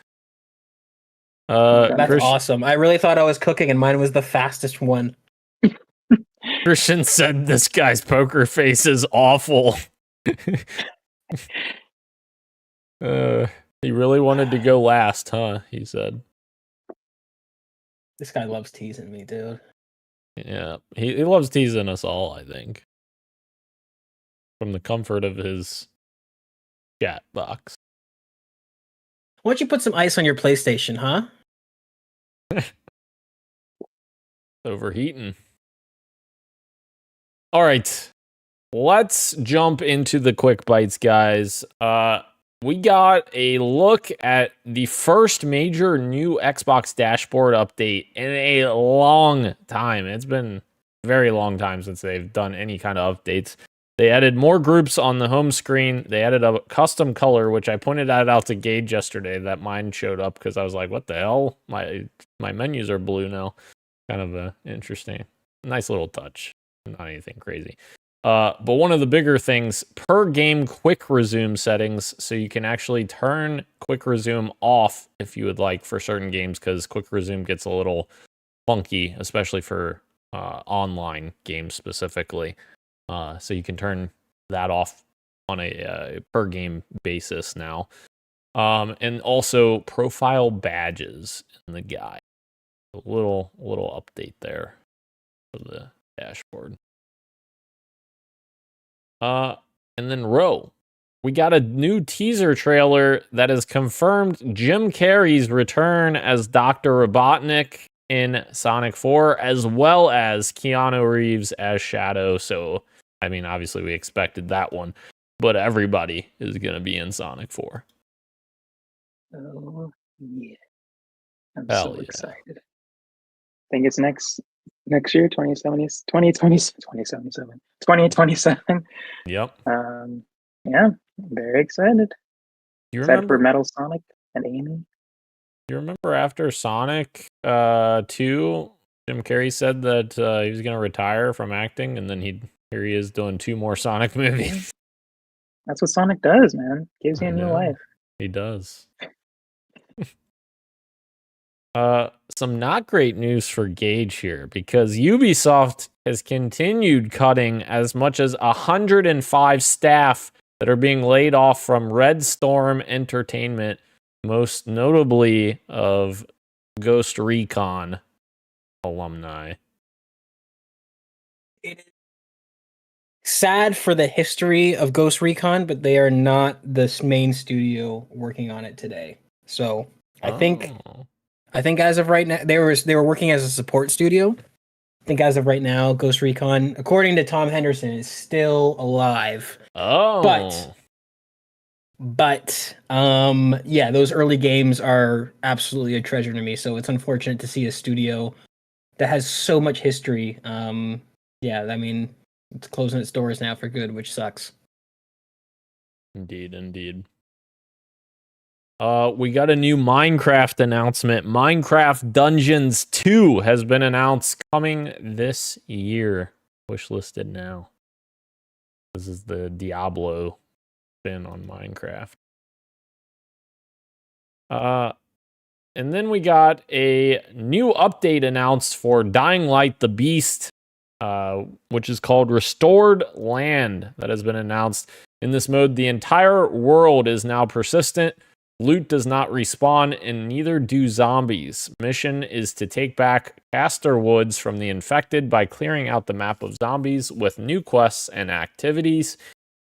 Speaker 1: That's awesome. I really thought I was cooking, and mine was the fastest one.
Speaker 4: Christian said this guy's poker face is awful. He really wanted to go last, huh? He said.
Speaker 1: This guy loves teasing me, dude.
Speaker 4: Yeah, he loves teasing us all, I think. From the comfort of his chat box.
Speaker 1: Why don't you put some ice on your PlayStation, huh?
Speaker 4: Overheating. All right. Let's jump into the quick bites, guys. We got a look at the first major new Xbox dashboard update in a long time. It's been a very long time since they've done any kind of updates. They added more groups on the home screen. They added a custom color, which I pointed that out to Gage yesterday, that mine showed up because I was like, what the hell? My menus are blue now. Kind of a interesting, nice little touch. Not anything crazy. But one of the bigger things, per game quick resume settings, so you can actually turn quick resume off if you would like for certain games, because quick resume gets a little funky, especially for online games specifically. So you can turn that off on a per game basis now. And also profile badges in the guide. A little update there for the dashboard. And then we got a new teaser trailer that has confirmed Jim Carrey's return as Dr. Robotnik in Sonic 4, as well as Keanu Reeves as Shadow. So, I mean, obviously we expected that one, but everybody is going to be in Sonic 4.
Speaker 5: Oh, yeah. I'm
Speaker 4: Hell
Speaker 5: so
Speaker 4: yeah.
Speaker 5: excited. I think it's next year, 2027.
Speaker 4: Yep.
Speaker 5: Yeah, very excited.
Speaker 4: You
Speaker 5: Excited for
Speaker 4: remember?
Speaker 5: Metal Sonic and Amy.
Speaker 4: You remember after Sonic 2, Jim Carrey said that he was going to retire from acting, and then here he is doing 2 more Sonic movies.
Speaker 5: That's what Sonic does, man. Gives you a new life.
Speaker 4: He does. Some not great news for Gage here, because Ubisoft has continued cutting as much as 105 staff that are being laid off from Red Storm Entertainment, most notably of Ghost Recon alumni.
Speaker 1: It is sad for the history of Ghost Recon, but they are not the main studio working on it today. So I think as of right now, they were working as a support studio. I think as of right now, Ghost Recon, according to Tom Henderson, is still alive. But yeah, those early games are absolutely a treasure to me. So it's unfortunate to see a studio that has so much history. Yeah, I mean, it's closing its doors now for good, which sucks.
Speaker 4: Indeed. We got a new Minecraft announcement. Minecraft Dungeons 2 has been announced, coming this year. Wishlisted now. This is the Diablo spin on Minecraft. And then we got a new update announced for Dying Light the Beast, which is called Restored Land, that has been announced. In this mode, the entire world is now persistent. Loot does not respawn, and neither do zombies. Mission is to take back Castor Woods from the infected by clearing out the map of zombies with new quests and activities.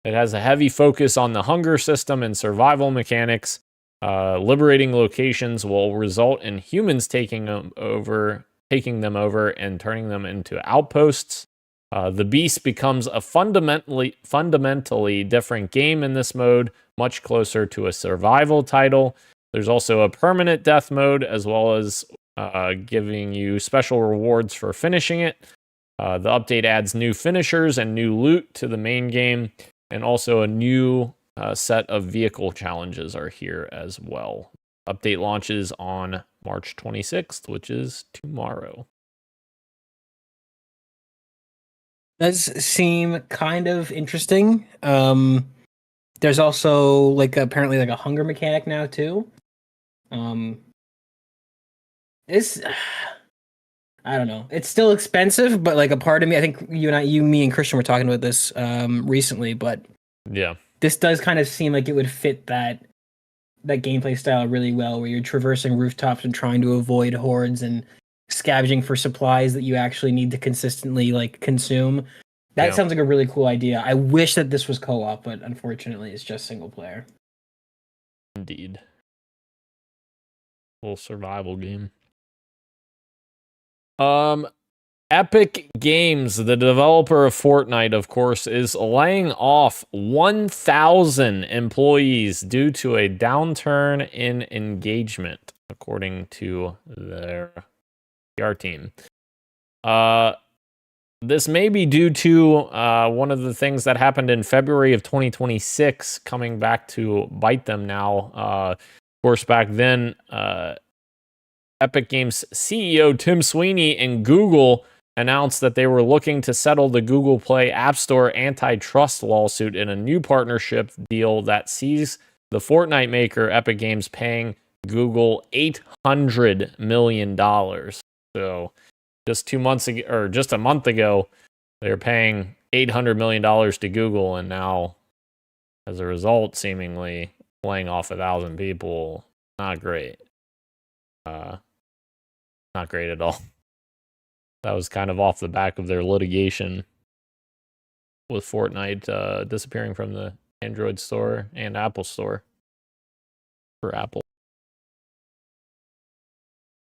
Speaker 4: It has a heavy focus on the hunger system and survival mechanics. Liberating locations will result in humans taking them over and turning them into outposts. The Beast becomes a fundamentally different game in this mode, much closer to a survival title. There's also a permanent death mode, as well as giving you special rewards for finishing it. The update adds new finishers and new loot to the main game, and also a new set of vehicle challenges are here as well. Update launches on March 26th, which is tomorrow.
Speaker 1: Does seem kind of interesting. There's also apparently a hunger mechanic now too. It's I don't know. It's still expensive, but a part of me, I think me and Christian were talking about this recently, but
Speaker 4: yeah,
Speaker 1: this does kind of seem like it would fit that gameplay style really well, where you're traversing rooftops and trying to avoid hordes and scavenging for supplies that you actually need to consistently consume. That sounds like a really cool idea. I wish that this was co-op, but unfortunately it's just single player.
Speaker 4: Indeed. Little survival game. Epic Games, the developer of Fortnite, of course, is laying off 1,000 employees due to a downturn in engagement, according to their PR team. This may be due to one of the things that happened in February of 2026 coming back to bite them now. Of course, back then, Epic Games CEO Tim Sweeney and Google announced that they were looking to settle the Google Play App Store antitrust lawsuit in a new partnership deal that sees the Fortnite maker Epic Games paying Google $800 million. So just 2 months ago, or just a month ago, they were paying $800 million to Google, and now, as a result, seemingly laying off 1,000 people. Not great. Not great at all. That was kind of off the back of their litigation with Fortnite disappearing from the Android store and Apple store for Apple.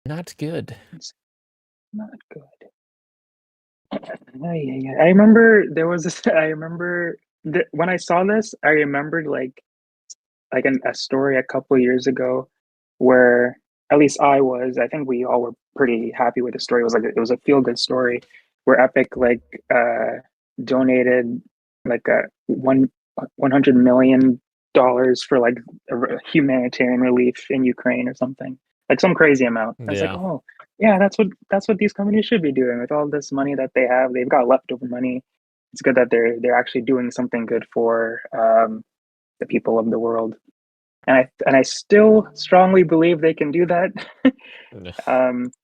Speaker 4: Not good.
Speaker 5: It's not good. I remember there was this. I remember when I saw this, I remembered like a story a couple years ago where at least I think we all were pretty happy with the story. It was a feel good story where Epic donated like $100 million for like humanitarian relief in Ukraine or something, like some crazy amount. I was like, oh yeah, that's what these companies should be doing with all this money that they have. They've got leftover money. It's good that they're actually doing something good for the people of the world. And I still strongly believe they can do that.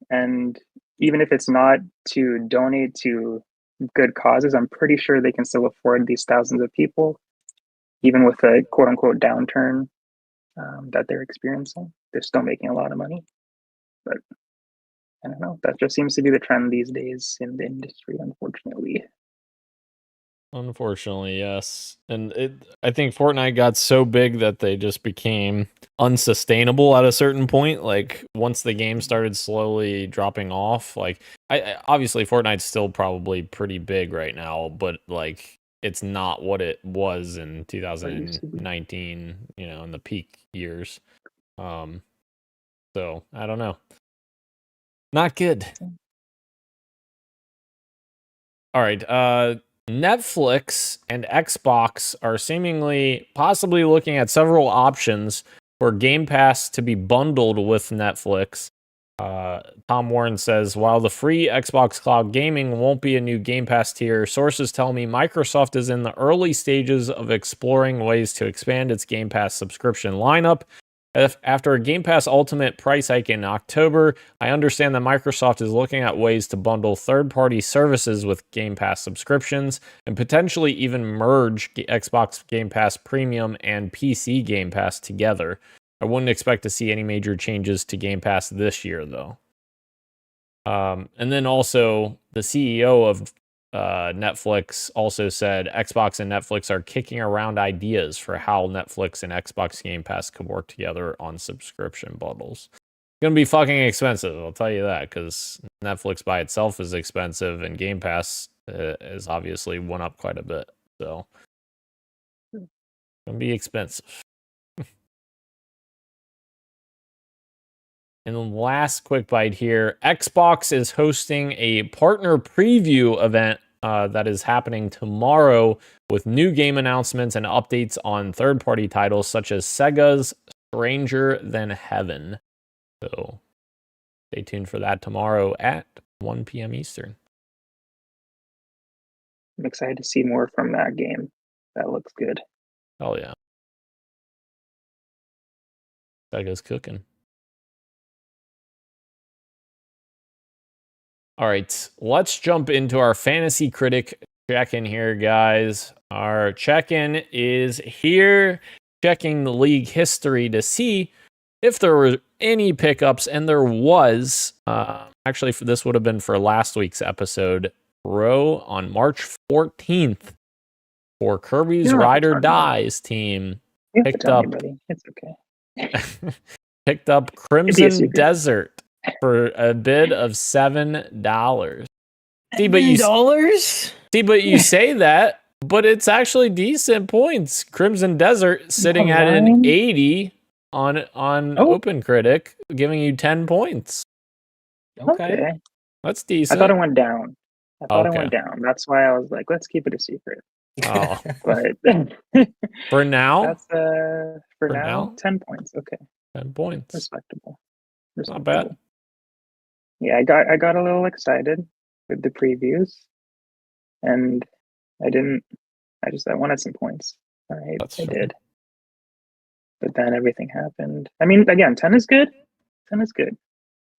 Speaker 5: And even if it's not to donate to good causes, I'm pretty sure they can still afford these thousands of people, even with a quote unquote downturn that they're experiencing. They're still making a lot of money. But I don't know. That just seems to be the trend these days in the industry, unfortunately.
Speaker 4: Unfortunately, yes. And I think Fortnite got so big that they just became unsustainable at a certain point. Like once the game started slowly dropping off, like I obviously Fortnite's still probably pretty big right now, but like it's not what it was in 2019, in the peak years. So I don't know. Not good. All right. Netflix and Xbox are seemingly possibly looking at several options for Game Pass to be bundled with Netflix. Tom Warren says, while the free Xbox Cloud Gaming won't be a new Game Pass tier, sources tell me Microsoft is in the early stages of exploring ways to expand its Game Pass subscription lineup. After a Game Pass Ultimate price hike in October, I understand that Microsoft is looking at ways to bundle third-party services with Game Pass subscriptions and potentially even merge Xbox Game Pass Premium and PC Game Pass together. I wouldn't expect to see any major changes to Game Pass this year, though. And then also, the CEO of Netflix also said Xbox and Netflix are kicking around ideas for how Netflix and Xbox Game Pass could work together on subscription bundles. It's going to be fucking expensive, I'll tell you that, because Netflix by itself is expensive and Game Pass is obviously went up quite a bit. So, it's going to be expensive. And the last quick bite here, Xbox is hosting a partner preview event that is happening tomorrow with new game announcements and updates on third-party titles such as Sega's Stranger Than Heaven. So stay tuned for that tomorrow at 1 p.m. Eastern.
Speaker 5: I'm excited to see more from that game. That looks good.
Speaker 4: Oh, yeah. Sega's cooking. All right, let's jump into our fantasy critic check-in here, guys. Our check-in is here, checking the league history to see if there were any pickups, and there was. Actually, this would have been for last week's episode. Row on March 14th for Kirby's Ride or Dies team picked up.
Speaker 5: It's okay.
Speaker 4: Picked up Crimson Desert for a bid of $7. See, but you say that, but it's actually decent points. Crimson Desert sitting at an 80 on OpenCritic, giving you 10 points.
Speaker 5: Okay.
Speaker 4: That's decent.
Speaker 5: I thought it went down. That's why I was like, let's keep it a secret.
Speaker 4: Oh.
Speaker 5: But
Speaker 4: for now?
Speaker 5: That's for now 10 points. Okay.
Speaker 4: 10 points.
Speaker 5: Respectable.
Speaker 4: Not bad.
Speaker 5: Yeah, I got a little excited. with the previews, and I didn't. I wanted some points. All right,
Speaker 4: That's
Speaker 5: I
Speaker 4: fair.
Speaker 5: did. But then everything happened. I mean, again, 10 is good. 10 is good.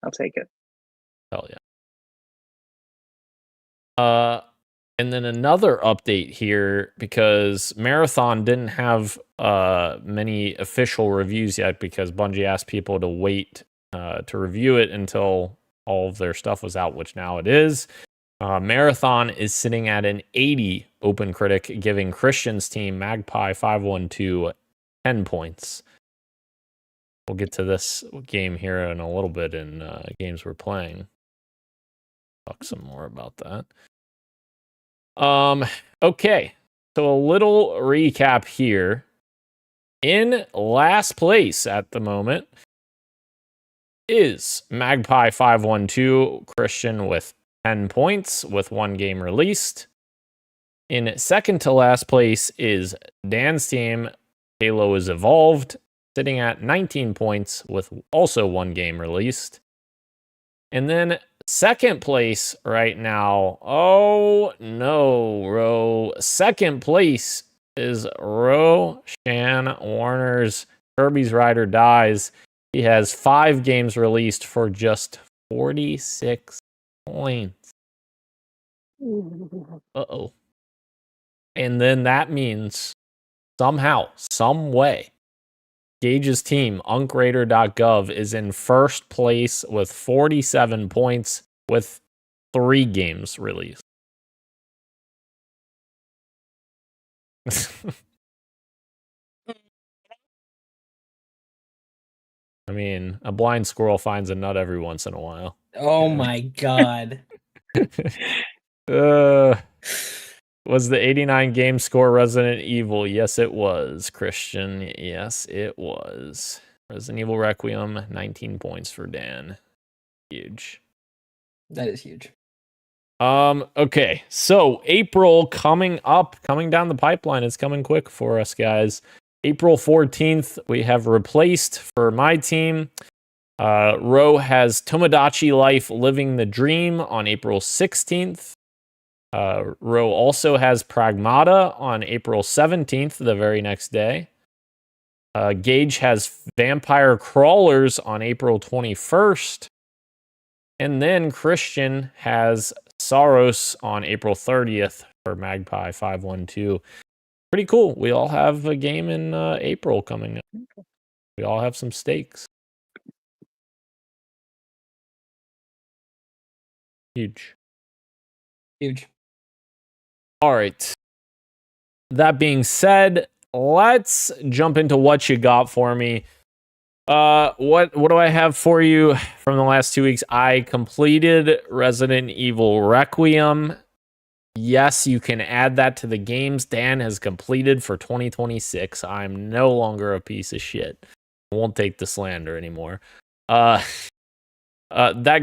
Speaker 5: I'll take it.
Speaker 4: Hell yeah. And then another update here, because Marathon didn't have many official reviews yet because Bungie asked people to wait to review it until all of their stuff was out, which now it is. Marathon is sitting at an 80 open critic, giving Christian's team, Magpie 512, 10 points. We'll get to this game here in a little bit in games we're playing. Talk some more about that. Okay, so a little recap here. In last place at the moment is Magpie 512, Christian with 10 points with 1 game released. In second to last place is Dan's team, Halo is Evolved, sitting at 19 points with also 1 game released. And then second place right now, oh no, Ro. Second place is Roshan Warner's Kirby's Ride or Dies. He has 5 games released for just 46 points. Uh-oh. And then that means somehow, some way, Gage's team, UncRaider.gov, is in first place with 47 points with 3 games released. I mean, a blind squirrel finds a nut every once in a while.
Speaker 1: Oh my god.
Speaker 4: Was the 89 game score Resident Evil? Yes, it was, Christian. Yes, it was. Resident Evil Requiem, 19 points for Dan. Huge.
Speaker 1: That is huge.
Speaker 4: Okay, so April coming down the pipeline. It's coming quick for us, guys. April 14th, we have replaced for my team. Ro has Tomodachi Life Living the Dream on April 16th. Ro also has Pragmata on April 17th, the very next day. Gage has Vampire Crawlers on April 21st. And then Christian has Saros on April 30th for Magpie 512. Pretty cool. We all have a game in April coming up. We all have some stakes. Huge.
Speaker 1: Huge.
Speaker 4: All right. That being said, let's jump into what you got for me. What do I have for you from the last 2 weeks? I completed Resident Evil Requiem. Yes, you can add that to the games Dan has completed for 2026. I'm no longer a piece of shit. I won't take the slander anymore. That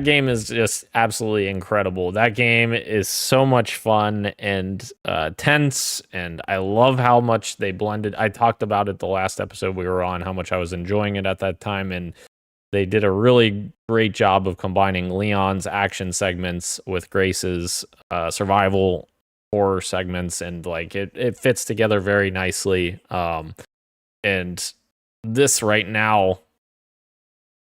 Speaker 4: game is just absolutely incredible. That game is so much fun and tense, and I love how much they blended. I talked about it the last episode we were on, how much I was enjoying it at that time, and they did a really great job of combining Leon's action segments with Grace's survival horror segments, and like it fits together very nicely. And this right now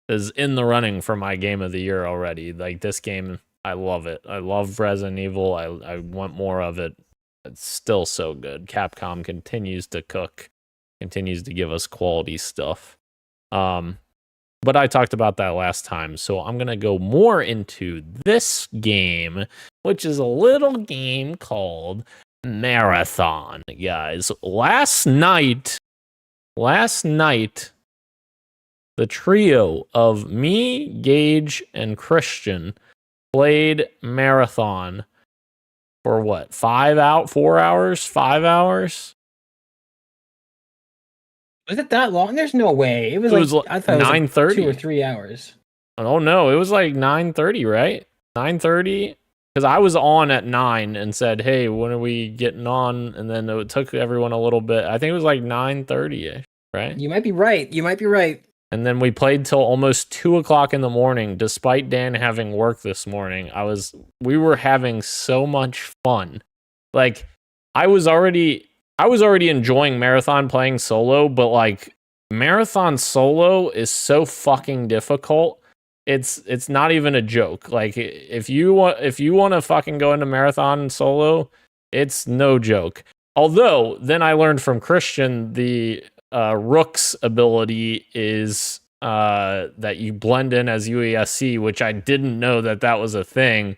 Speaker 4: is in the running for my game of the year already. Like this game, I love it. I love Resident Evil. I want more of it. It's still so good. Capcom continues to cook, continues to give us quality stuff. But I talked about that last time, so I'm going to go more into this game, which is a little game called Marathon, guys. Last night, the trio of me, Gage, and Christian played Marathon for what? 4 hours? 5 hours?
Speaker 1: Was it that long? There's no way. It was I thought it was
Speaker 4: 9:30.
Speaker 1: like 2 or 3 hours.
Speaker 4: Oh no, it was like 9:30, right? 9:30? Because I was on at 9 and said, hey, when are we getting on? And then it took everyone a little bit. I think it was like 9:30-ish, right?
Speaker 1: You might be right.
Speaker 4: And then we played till almost 2 o'clock in the morning, despite Dan having work this morning. We were having so much fun. Like, I was already enjoying Marathon playing solo, but like Marathon solo is so fucking difficult. It's not even a joke. Like, if you want to fucking go into Marathon solo, it's no joke. Although then I learned from Christian the Rook's ability is that you blend in as UESC, which I didn't know that was a thing,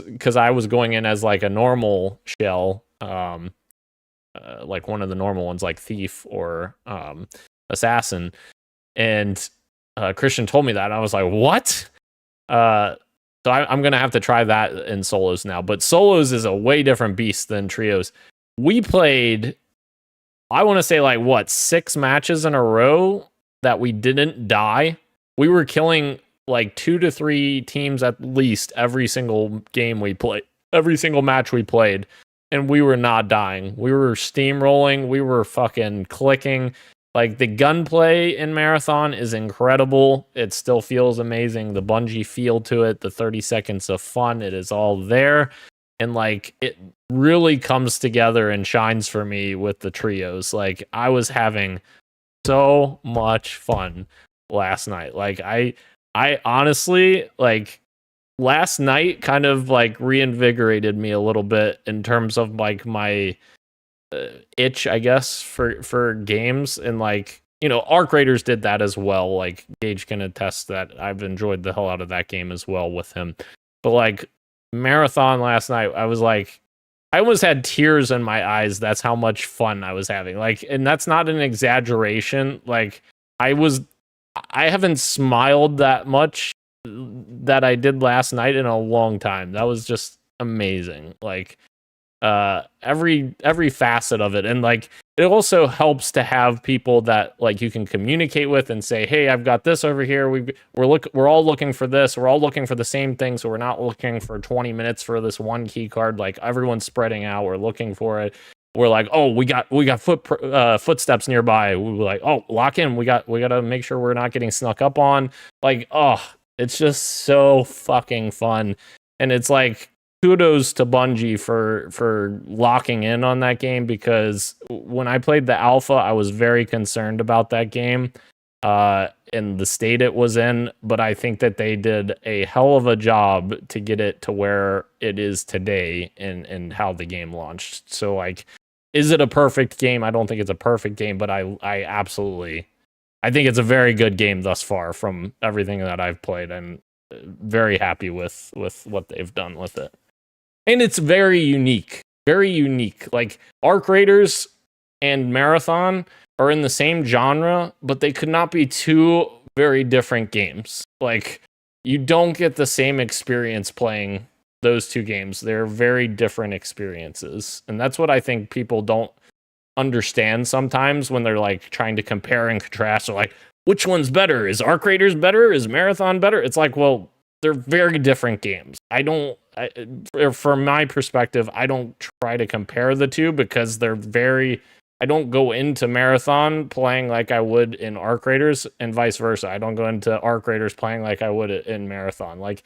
Speaker 4: because I was going in as like a normal shell, like one of the normal ones, like Thief or Assassin. And Christian told me that, and I was like, what? So I'm going to have to try that in solos now. But solos is a way different beast than trios. We played, I want to say, like, what, 6 matches in a row that we didn't die. We were killing like 2 to 3 teams at least every single game we played, every single match we played. And we were not dying. We were steamrolling. We were fucking clicking. Like, the gunplay in Marathon is incredible. It still feels amazing. The Bungie feel to it, the 30 seconds of fun, it is all there. And like, it really comes together and shines for me with the trios. Like, I was having so much fun last night. Like, I honestly, like, last night kind of like reinvigorated me a little bit in terms of like my itch, I guess, for games. And like, you know, Arc Raiders did that as well. Like, Gage can attest that I've enjoyed the hell out of that game as well with him. But like, Marathon last night, I was like, I almost had tears in my eyes. That's how much fun I was having. Like, and that's not an exaggeration. Like, I haven't smiled that much that I did last night in a long time. That was just amazing. Like, every facet of it. And like, it also helps to have people that like you can communicate with and say, hey, I've got this over here. We're all looking for this. We're all looking for the same thing. So we're not looking for 20 minutes for this one key card. Like, everyone's spreading out. We're looking for it. We're like, oh, we got footsteps nearby. We were like, oh, lock in. We got to make sure we're not getting snuck up on. Like, oh, it's just so fucking fun. And it's like, kudos to Bungie for locking in on that game, because when I played the alpha, I was very concerned about that game and the state it was in. But I think that they did a hell of a job to get it to where it is today and how the game launched. So like, is it a perfect game? I don't think it's a perfect game, but I absolutely, I think it's a very good game thus far from everything that I've played, and very happy with what they've done with it. And it's very unique. Very unique. Like, Arc Raiders and Marathon are in the same genre, but they could not be two very different games. Like, you don't get the same experience playing those two games. They're very different experiences. And that's what I think people don't understand sometimes when they're like trying to compare and contrast. They're like, which one's better? Is Arc Raiders better? Is Marathon better? It's like, well, they're very different games. From my perspective, I don't try to compare the two, because I don't go into Marathon playing like I would in Arc Raiders, and vice versa. I don't go into Arc Raiders playing like I would in Marathon. Like,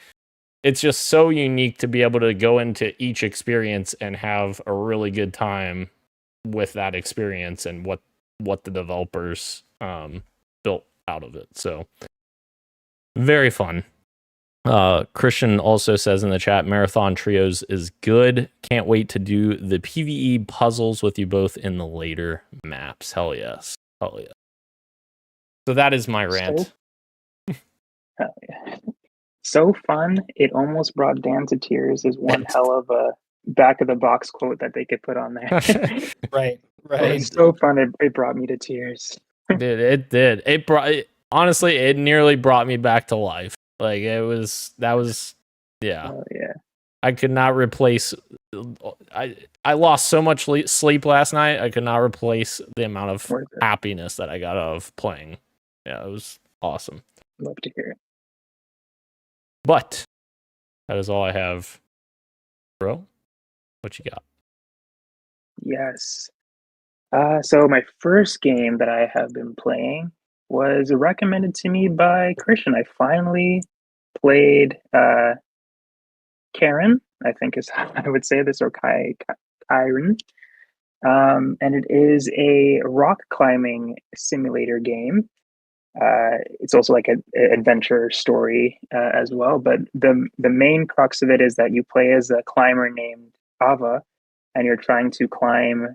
Speaker 4: it's just so unique to be able to go into each experience and have a really good time with that experience and what the developers built out of it. So, very fun. Christian also says in the chat, Marathon Trios is good. Can't wait to do the PvE puzzles with you both in the later maps. Hell yes. Hell yeah. So that is my rant.
Speaker 5: Hell yeah. So fun. It almost brought Dan to tears is one hell of a back of the box quote that they could put on there.
Speaker 1: Right.
Speaker 5: It was so fun. It brought me to tears.
Speaker 4: It did. Honestly, it nearly brought me back to life. Like, yeah.
Speaker 5: Oh, yeah.
Speaker 4: I could not replace. I lost so much sleep last night. I could not replace the amount of happiness that I got out of playing. Yeah, it was awesome.
Speaker 5: Love to hear it.
Speaker 4: But that is all I have. Bro, what you got?
Speaker 5: Yes. So my first game that I have been playing was recommended to me by Christian. I finally played Karen, I think is how I would say this, or Kyren. And it is a rock climbing simulator game. It's also like an adventure story as well. But the main crux of it is that you play as a climber named Ava, and you're trying to climb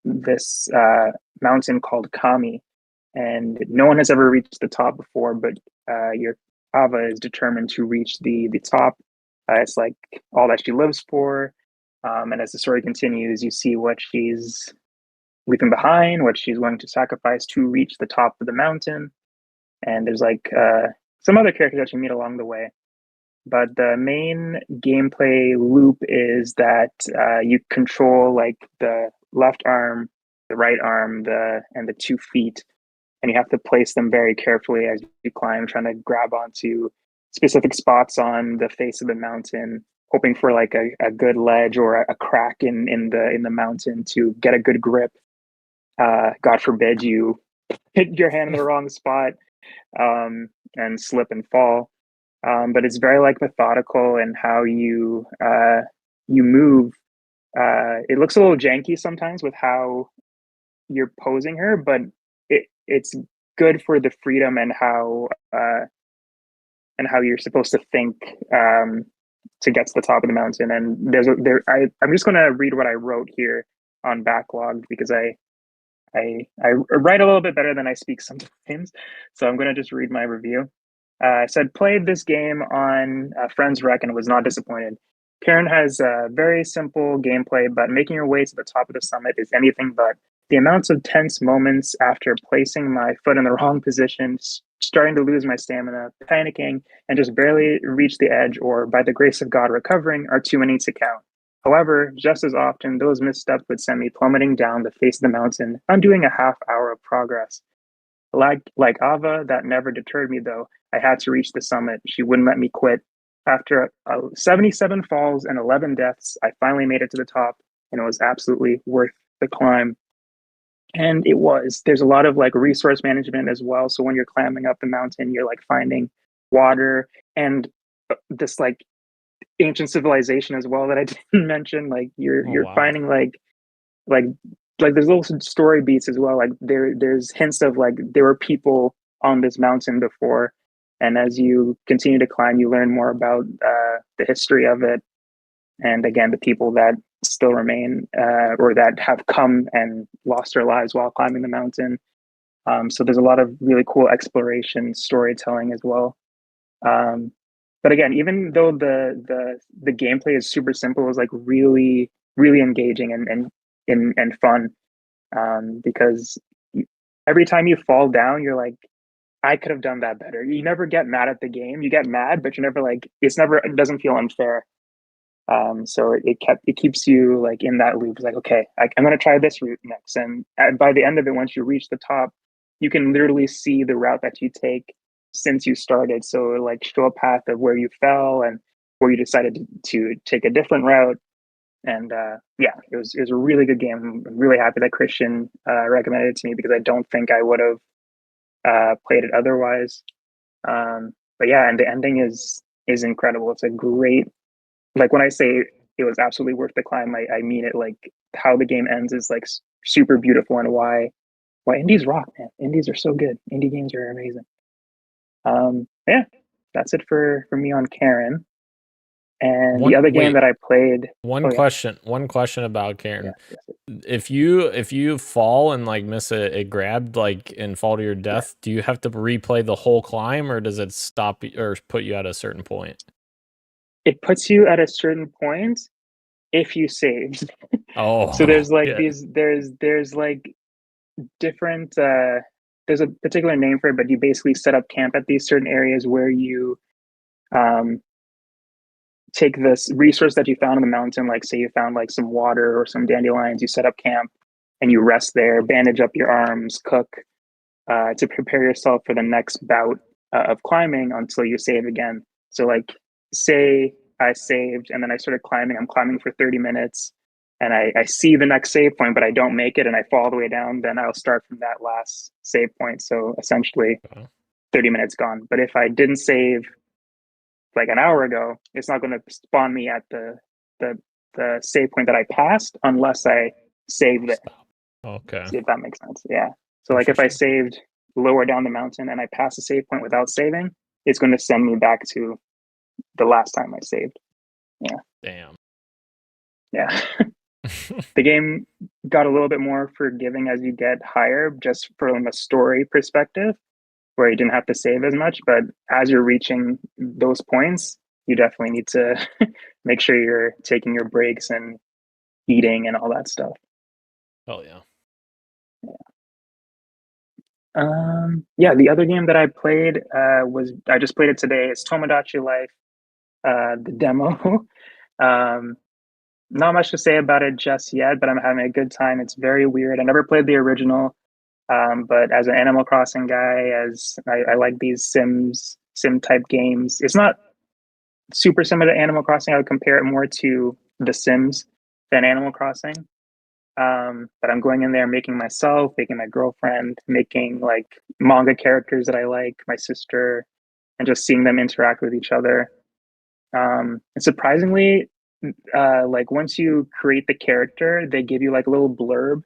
Speaker 5: this mountain called Kami. And no one has ever reached the top before, but your Ava is determined to reach the top. It's like all that she lives for. And as the story continues, you see what she's leaving behind, what she's willing to sacrifice to reach the top of the mountain. And there's like some other characters that you meet along the way. But the main gameplay loop is that you control like the left arm, the right arm, and the 2 feet, and you have to place them very carefully as you climb, trying to grab onto specific spots on the face of the mountain, hoping for like a good ledge or a crack in the mountain to get a good grip. God forbid you hit your hand in the wrong spot and slip and fall. But it's very like methodical in how you move. It looks a little janky sometimes with how you're posing her, but it's good for the freedom and how you're supposed to think to get to the top of the mountain. And I'm just going to read what I wrote here on Backlogged, because I write a little bit better than I speak sometimes. So I'm going to just read my review. I said, played this game on Friends Rec and was not disappointed. Karen has a very simple gameplay, but making your way to the top of the summit is anything but. The amounts of tense moments after placing my foot in the wrong position, starting to lose my stamina, panicking, and just barely reach the edge, or by the grace of God recovering, are too many to count. However, just as often, those missteps would send me plummeting down the face of the mountain, undoing a half hour of progress. Like Ava, that never deterred me, though. I had to reach the summit. She wouldn't let me quit. After 77 falls and 11 deaths, I finally made it to the top, and it was absolutely worth the climb. And it was. There's a lot of like resource management as well. So when you're climbing up the mountain, you're like finding water and this like ancient civilization as well that I didn't mention. Like you're finding like there's little story beats as well. Like there's hints of like there were people on this mountain before, and as you continue to climb, you learn more about the history of it, and again the people that still remain or that have come and lost their lives while climbing the mountain. So there's a lot of really cool exploration storytelling as well. But again, even though the gameplay is super simple, it's like really engaging and fun, because every time you fall down, you're like, I could have done that better. You never get mad at the game. You get mad, but you're never like, it doesn't feel unfair. So it keeps you like in that loop. It's like, okay, I'm going to try this route next. And by the end of it, once you reach the top, you can literally see the route that you take since you started. So like show a path of where you fell and where you decided to take a different route. And yeah, it was a really good game. I'm really happy that Christian recommended it to me, because I don't think I would have played it otherwise. But yeah, and the ending is incredible. It's a great, like when I say it was absolutely worth the climb, I mean it. Like how the game ends is like super beautiful, and why indies rock, man. Indies are so good. Indie games are amazing. Yeah, that's it for me on Karen. And the other game that I played.
Speaker 4: One question about Karen. Yeah. If you fall and like miss a grab, like and fall to your death, do you have to replay the whole climb, or does it stop or put you at a certain point?
Speaker 5: It puts you at a certain point if you saved.
Speaker 4: Oh,
Speaker 5: so there's like there's like different there's a particular name for it, but you basically set up camp at these certain areas where you take this resource that you found in the mountain, like say you found like some water or some dandelions, you set up camp and you rest there, bandage up your arms, cook to prepare yourself for the next bout of climbing until you save again. So like say I saved and then I started climbing, I'm climbing for 30 minutes. and I see the next save point, but I don't make it and I fall all the way down, then I'll start from that last save point. So essentially 30 minutes gone. But if I didn't save like an hour ago, it's not going to spawn me at the save point that I passed unless I saved it.
Speaker 4: Okay.
Speaker 5: See if that makes sense. Yeah. So like if I saved lower down the mountain and I pass a save point without saving, it's going to send me back to the last time I saved. Yeah.
Speaker 4: Damn.
Speaker 5: Yeah. The game got a little bit more forgiving as you get higher, just from a story perspective, where you didn't have to save as much. But as you're reaching those points, you definitely need to make sure you're taking your breaks and eating and all that stuff.
Speaker 4: Oh yeah.
Speaker 5: Yeah, the other game that I played was, I just played it today. It's Tomodachi Life, the demo. Not much to say about it just yet, but I'm having a good time. It's very weird. I never played the original, but as an Animal Crossing guy, as I like these sim type games. It's not super similar to Animal Crossing. I would compare it more to The Sims than Animal Crossing. But I'm going in there making myself, making my girlfriend, making like manga characters that I like, my sister, and just seeing them interact with each other. And surprisingly, like once you create the character, they give you like a little blurb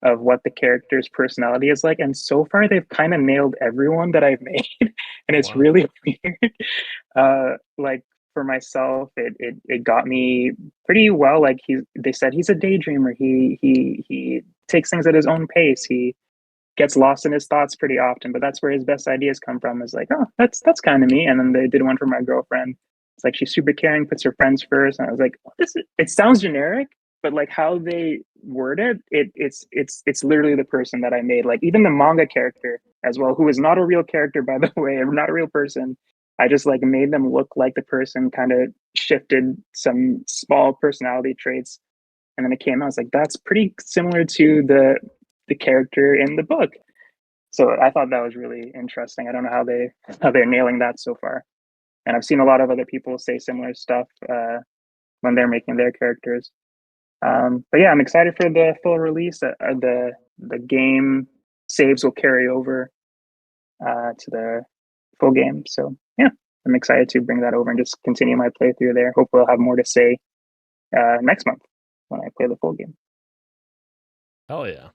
Speaker 5: of what the character's personality is like. And so far, they've kind of nailed everyone that I've made, and it's really weird. Like for myself, it got me pretty well. Like they said he's a daydreamer. He takes things at his own pace. He gets lost in his thoughts pretty often, but that's where his best ideas come from. Is like, oh, that's kind of me. And then they did one for my girlfriend. It's like she's super caring, puts her friends first, and I was like, oh, it sounds generic, but like how they word it's literally the person that I made. Like even the manga character as well, who is not a real character, by the way, not a real person. I just like made them look like the person, kind of shifted some small personality traits, and then it came out. I was like, that's pretty similar to the character in the book. So I thought that was really interesting. I don't know how they're nailing that so far. And I've seen a lot of other people say similar stuff when they're making their characters. But yeah, I'm excited for the full release. The game saves will carry over to the full game. So yeah, I'm excited to bring that over and just continue my playthrough there. Hopefully I'll have more to say next month when I play the full game.
Speaker 4: Oh yeah.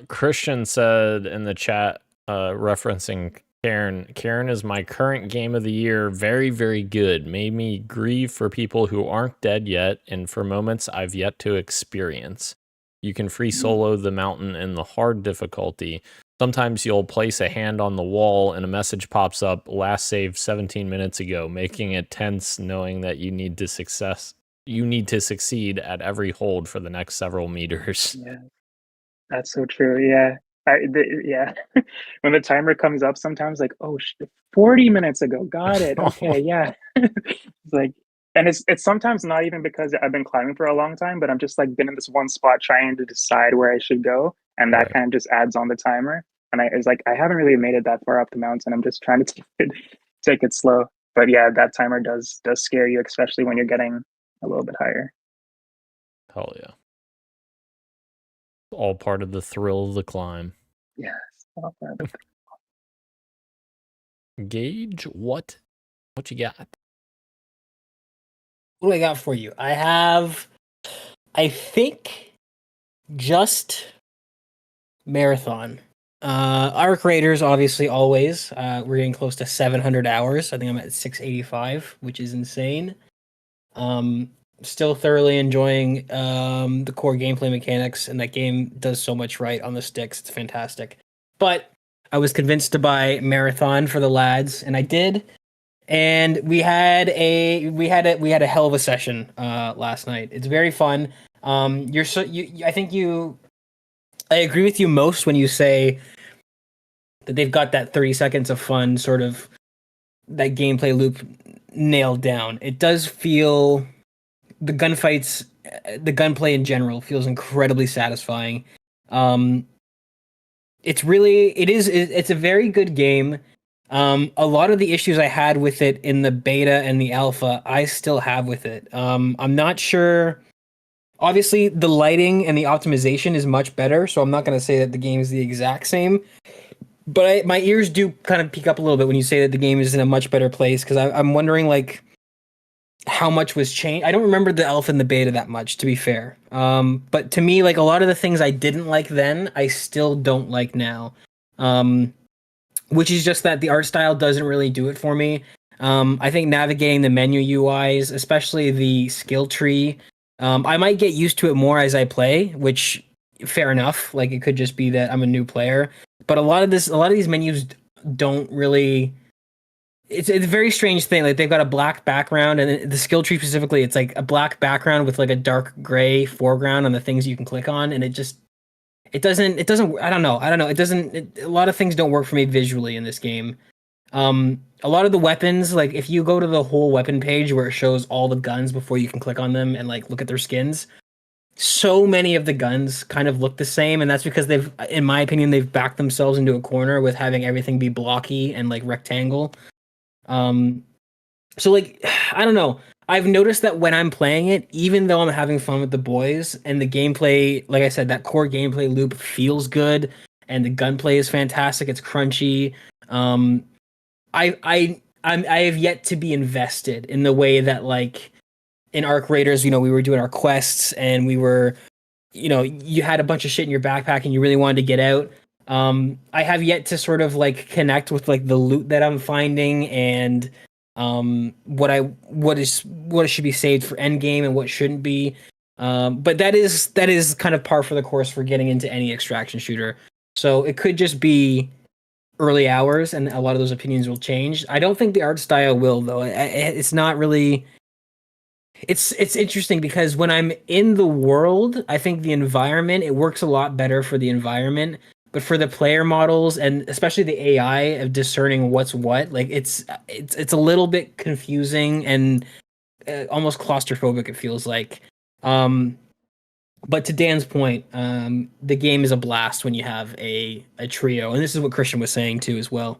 Speaker 4: Christian said in the chat, referencing Karen is my current game of the year. Very, very good. Made me grieve for people who aren't dead yet, and for moments I've yet to experience. You can free solo the mountain in the hard difficulty. Sometimes you'll place a hand on the wall and a message pops up, last saved 17 minutes ago, making it tense knowing that you need to succeed at every hold for the next several meters.
Speaker 5: Yeah, that's so true. Yeah. Yeah. When the timer comes up, sometimes like, oh, 40 minutes ago, got it. Okay, yeah. It's like, and it's sometimes not even because I've been climbing for a long time, but I'm just like been in this one spot trying to decide where I should go, and that kind of just adds on the timer. And it's like I haven't really made it that far up the mountain. I'm just trying to take it slow. But yeah, that timer does scare you, especially when you're getting a little bit higher.
Speaker 4: Hell yeah. All part of the thrill of the climb.
Speaker 5: Yes.
Speaker 4: Gage, what you got?
Speaker 1: What do I got for you? I think, just Marathon. Arc Raiders, obviously, always. We're getting close to 700 hours. I think I'm at 685, which is insane. Still thoroughly enjoying the core gameplay mechanics, and that game does so much right on the sticks. It's fantastic. But I was convinced to buy Marathon for the lads, and I did. And we had a hell of a session last night. It's very fun. I agree with you most when you say that they've got that 30 seconds of fun, sort of that gameplay loop nailed down. It does feel, the gunfights, the gunplay in general feels incredibly satisfying. It's a very good game. A lot of the issues I had with it in the beta and the alpha, I still have with it. I'm not sure. Obviously, the lighting and the optimization is much better, so I'm not going to say that the game is the exact same. But my ears do kind of peak up a little bit when you say that the game is in a much better place, because I'm wondering like how much was changed. I don't remember the alpha and the beta that much, to be fair. But to me, like a lot of the things I didn't like then, I still don't like now. Which is just that the art style doesn't really do it for me. I think navigating the menu UIs, especially the skill tree, I might get used to it more as I play, which fair enough. Like it could just be that I'm a new player, but a lot of these menus don't really. It's a very strange thing. Like they've got a black background, and the skill tree specifically, it's like a black background with like a dark gray foreground on the things you can click on, and it doesn't. I don't know. A lot of things don't work for me visually in this game. A lot of the weapons, like if you go to the whole weapon page where it shows all the guns before you can click on them and like look at their skins, so many of the guns kind of look the same, and that's because in my opinion, they've backed themselves into a corner with having everything be blocky and like rectangle. So like, I don't know. I've noticed that when I'm playing it, even though I'm having fun with the boys and the gameplay, like I said, that core gameplay loop feels good and the gunplay is fantastic. It's crunchy. I have yet to be invested in the way that like in Arc Raiders, we were doing our quests and we were, you had a bunch of shit in your backpack and you really wanted to get out. I have yet to sort of like connect with like the loot that I'm finding and what should be saved for end game and what shouldn't be. But that is kind of par for the course for getting into any extraction shooter. So it could just be early hours and a lot of those opinions will change. I don't think the art style will though. It's not really. It's interesting because when I'm in the world, I think the environment, it works a lot better for the environment. But for the player models and especially the AI of discerning what's what, like it's a little bit confusing and almost claustrophobic. It feels like. But to Dan's point, the game is a blast when you have a trio, and this is what Christian was saying too as well.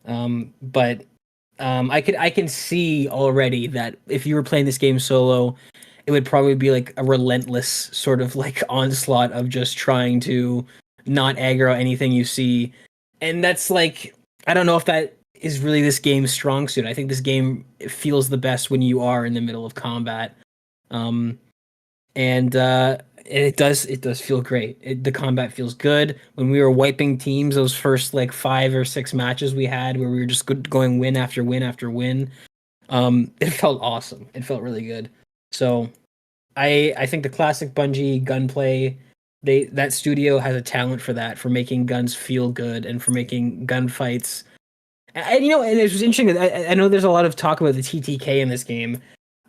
Speaker 1: But I can see already that if you were playing this game solo, it would probably be like a relentless sort of like onslaught of just trying to not aggro anything you see. And that's like, I don't know if that is really this game's strong suit. I think this game feels the best when you are in the middle of combat. And it does feel great. The combat feels good. When we were wiping teams, those first like 5 or 6 matches we had where we were just going win after win after win, it felt awesome. It felt really good. So I think the classic Bungie gunplay, that studio has a talent for that, for making guns feel good and for making gunfights. And and it was interesting. I know there's a lot of talk about the TTK in this game.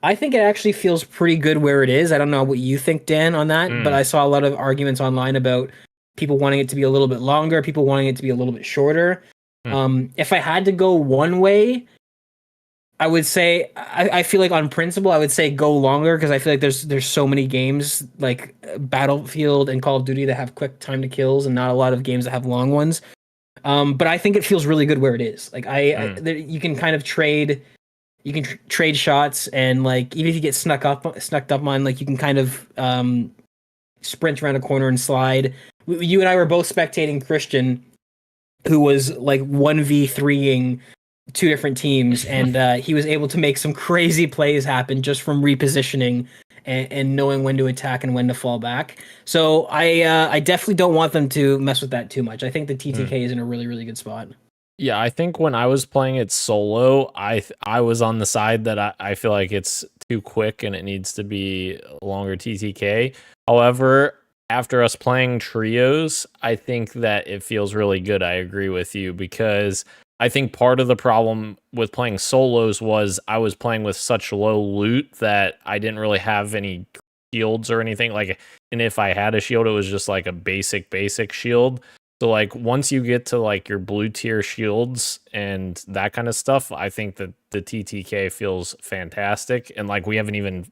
Speaker 1: I think it actually feels pretty good where it is. I don't know what you think, Dan, on that, but I saw a lot of arguments online about people wanting it to be a little bit longer, people wanting it to be a little bit shorter. If I had to go one way, I would say I feel like on principle I would say go longer, because I feel like there's so many games like Battlefield and Call of Duty that have quick time to kills and not a lot of games that have long ones. But I think it feels really good where it is. Like you can kind of trade. You can trade shots, and like even if you get snuck up on, like you can kind of sprint around a corner and slide. You and I were both spectating Christian, who was like 1v3ing 2 different teams, and he was able to make some crazy plays happen just from repositioning and knowing when to attack and when to fall back. So I definitely don't want them to mess with that too much. I think the TTK is in a really, really good spot.
Speaker 4: Yeah, I think when I was playing it solo, I was on the side that I feel like it's too quick and it needs to be longer TTK. However, after us playing trios, I think that it feels really good. I agree with you, because I think part of the problem with playing solos was I was playing with such low loot that I didn't really have any shields or anything. Like, and if I had a shield, it was just like a basic shield. So like once you get to like your blue tier shields and that kind of stuff, I think that the TTK feels fantastic. And like we haven't even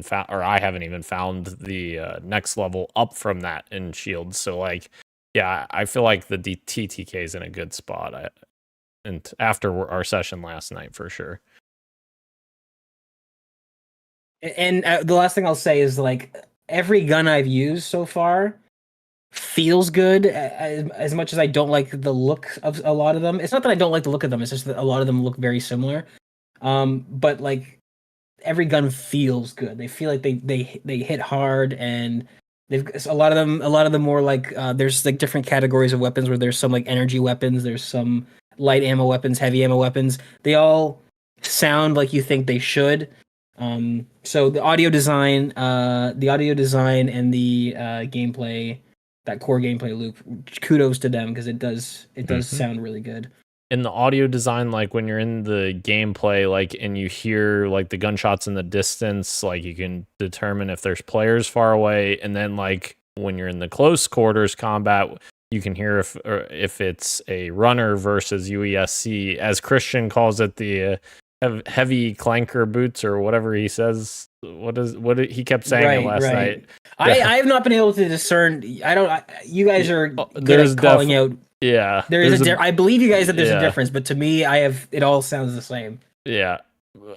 Speaker 4: found, or I haven't even found the next level up from that in shields. So like, yeah, I feel like the TTK is in a good spot. and after our session last night for sure.
Speaker 1: And the last thing I'll say is like every gun I've used so far feels good. As much as I don't like the look of a lot of them, it's not that I don't like the look of them. It's just that a lot of them look very similar. But like every gun feels good. They feel like they hit hard, and they've a lot of them more like there's like different categories of weapons where there's some like energy weapons, there's some light ammo weapons, heavy ammo weapons. They all sound like you think they should. So the audio design and the gameplay, that core gameplay loop, kudos to them because it does sound really good.
Speaker 4: In the audio design, like when you're in the gameplay, like and you hear like the gunshots in the distance, like you can determine if there's players far away, and then like when you're in the close quarters combat, you can hear if it's a runner versus UESC, as Christian calls it, the heavy clanker boots or whatever he says. What he kept saying it last night.
Speaker 1: I have not been able to discern. You guys are good
Speaker 4: there's
Speaker 1: at calling out.
Speaker 4: Yeah,
Speaker 1: I believe you guys that there's a difference, but to me, it all sounds the same.
Speaker 4: Yeah,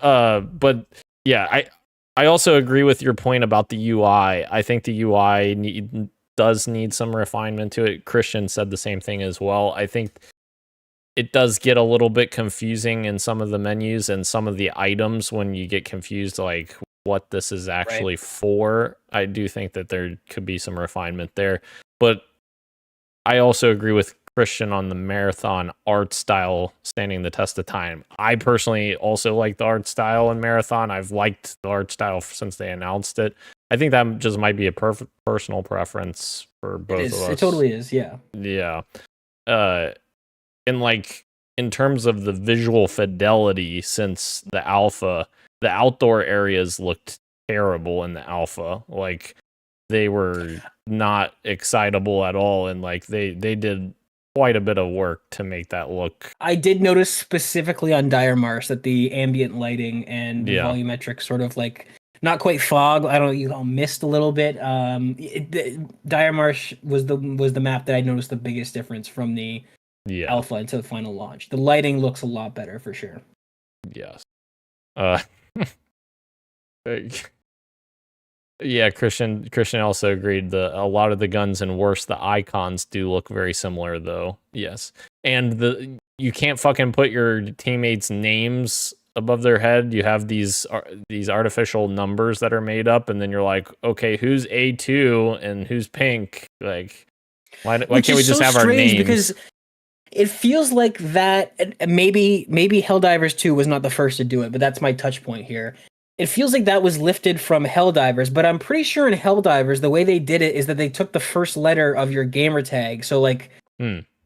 Speaker 4: but yeah, I also agree with your point about the UI. I think the UI does need some refinement to it. Christian said the same thing as well. I think it does get a little bit confusing in some of the menus and some of the items when you get confused, like what this is actually for. I do think that there could be some refinement there, but I also agree with Christian on the Marathon art style standing the test of time. I personally also like the art style in Marathon. I've liked the art style since they announced it. I think that just might be a personal preference for both of us.
Speaker 1: It totally is, yeah.
Speaker 4: Yeah. And like in terms of the visual fidelity, since the alpha, the outdoor areas looked terrible in the alpha. Like they were not excitable at all, and like they did quite a bit of work to make that look.
Speaker 1: I did notice specifically on Dire Marsh that the ambient lighting and the volumetric sort of like not quite fog. I don't know, you all missed a little bit. Dire Marsh was the map that I noticed the biggest difference from the alpha into the final launch. The lighting looks a lot better for sure.
Speaker 4: Yes. Yeah, Christian also agreed. A lot of the guns and worse, the icons do look very similar though. Yes. And you can't fucking put your teammates' names above their head. You have these artificial numbers that are made up, and then you're like, okay, who's A2 and who's pink? Like why can't we just have our names?
Speaker 1: Because it feels like that. Maybe Helldivers 2 was not the first to do it, but that's my touch point here. It feels like that was lifted from Helldivers, but I'm pretty sure in Helldivers, the way they did it is that they took the first letter of your gamer tag. So like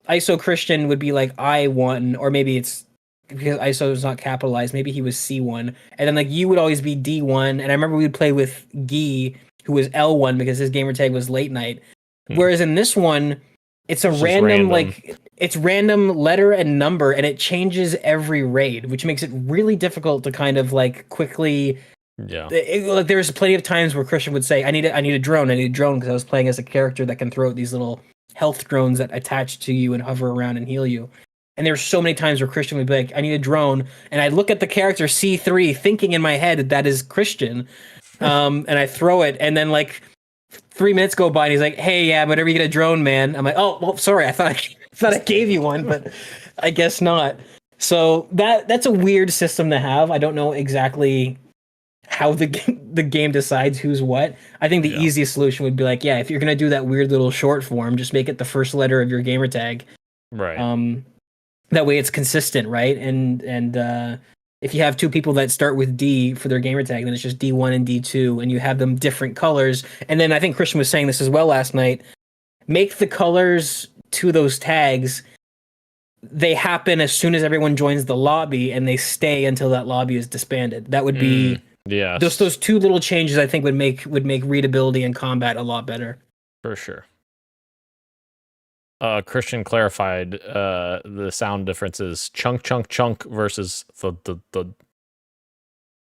Speaker 1: ISO Christian would be like I1, or maybe it's because ISO is not capitalized. Maybe he was C1. And then like you would always be D1. And I remember we would play with Guy, who was L1 because his gamer tag was late night. Whereas in this one, it's random, like it's random letter and number, and it changes every raid, which makes it really difficult to kind of like quickly. Yeah. Like there's plenty of times where Christian would say, I need a drone because I was playing as a character that can throw out these little health drones that attach to you and hover around and heal you. And there's so many times where Christian would be like, I need a drone. And I look at the character C3 thinking in my head that is Christian. And I throw it, and then like 3 minutes go by and he's like, hey, yeah, whenever you get a drone, man. I'm like, oh, well, sorry. I thought I gave you one, but I guess not. So that's a weird system to have. I don't know exactly how the game decides who's what. I think the easiest solution would be like, yeah, if you're going to do that weird little short form, just make it the first letter of your gamer tag.
Speaker 4: Right.
Speaker 1: That way it's consistent, right? And if you have two people that start with D for their gamer tag, then it's just D1 and D2, and you have them different colors. And then I think Christian was saying this as well last night. Make the colors to those tags, they happen as soon as everyone joins the lobby, and they stay until that lobby is disbanded. That would be those two little changes. I think would make readability and combat a lot better.
Speaker 4: For sure. Christian clarified the sound differences: chunk, chunk, chunk versus the.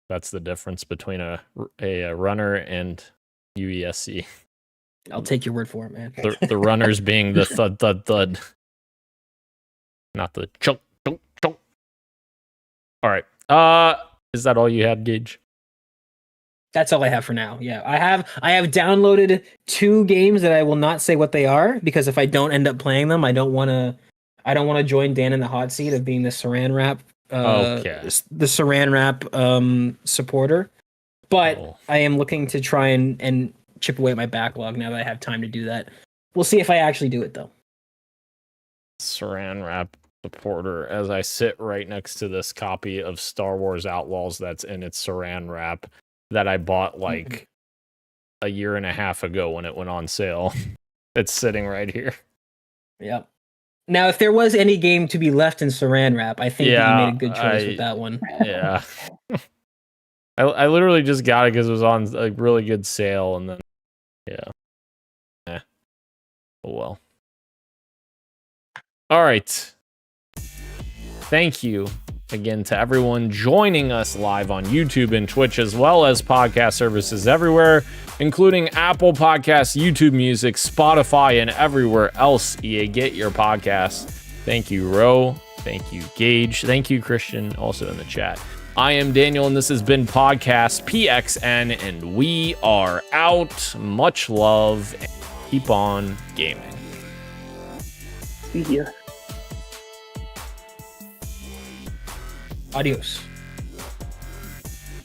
Speaker 4: That's the difference between a runner and UESC.
Speaker 1: I'll take your word for it, man.
Speaker 4: The runners being the thud, thud, thud, not the chunk, chunk, chunk. All right. Is that all you had, Gage?
Speaker 1: That's all I have for now. Yeah, I have downloaded 2 games that I will not say what they are, because if I don't end up playing them, I don't want to join Dan in the hot seat of being the Saran Wrap the Saran Wrap supporter. But I am looking to try and chip away at my backlog now that I have time to do that. We'll see if I actually do it though.
Speaker 4: Saran Wrap supporter, as I sit right next to this copy of Star Wars Outlaws that's in its Saran Wrap that I bought like a year and a half ago when it went on sale. It's sitting right here.
Speaker 1: Yep. Now, if there was any game to be left in Saran Wrap, I think that you made a good choice with that one.
Speaker 4: Yeah. I literally just got it because it was on a really good sale, and then oh well. All right. Thank you again to everyone joining us live on YouTube and Twitch, as well as podcast services everywhere, including Apple Podcasts, YouTube Music, Spotify, and everywhere else you get your podcasts. Thank you, Ro. Thank you, Gage. Thank you, Christian, also in the chat. I am Daniel, and this has been Podcast PXN, and we are out. Much love, and keep on gaming.
Speaker 5: See ya.
Speaker 1: Adios.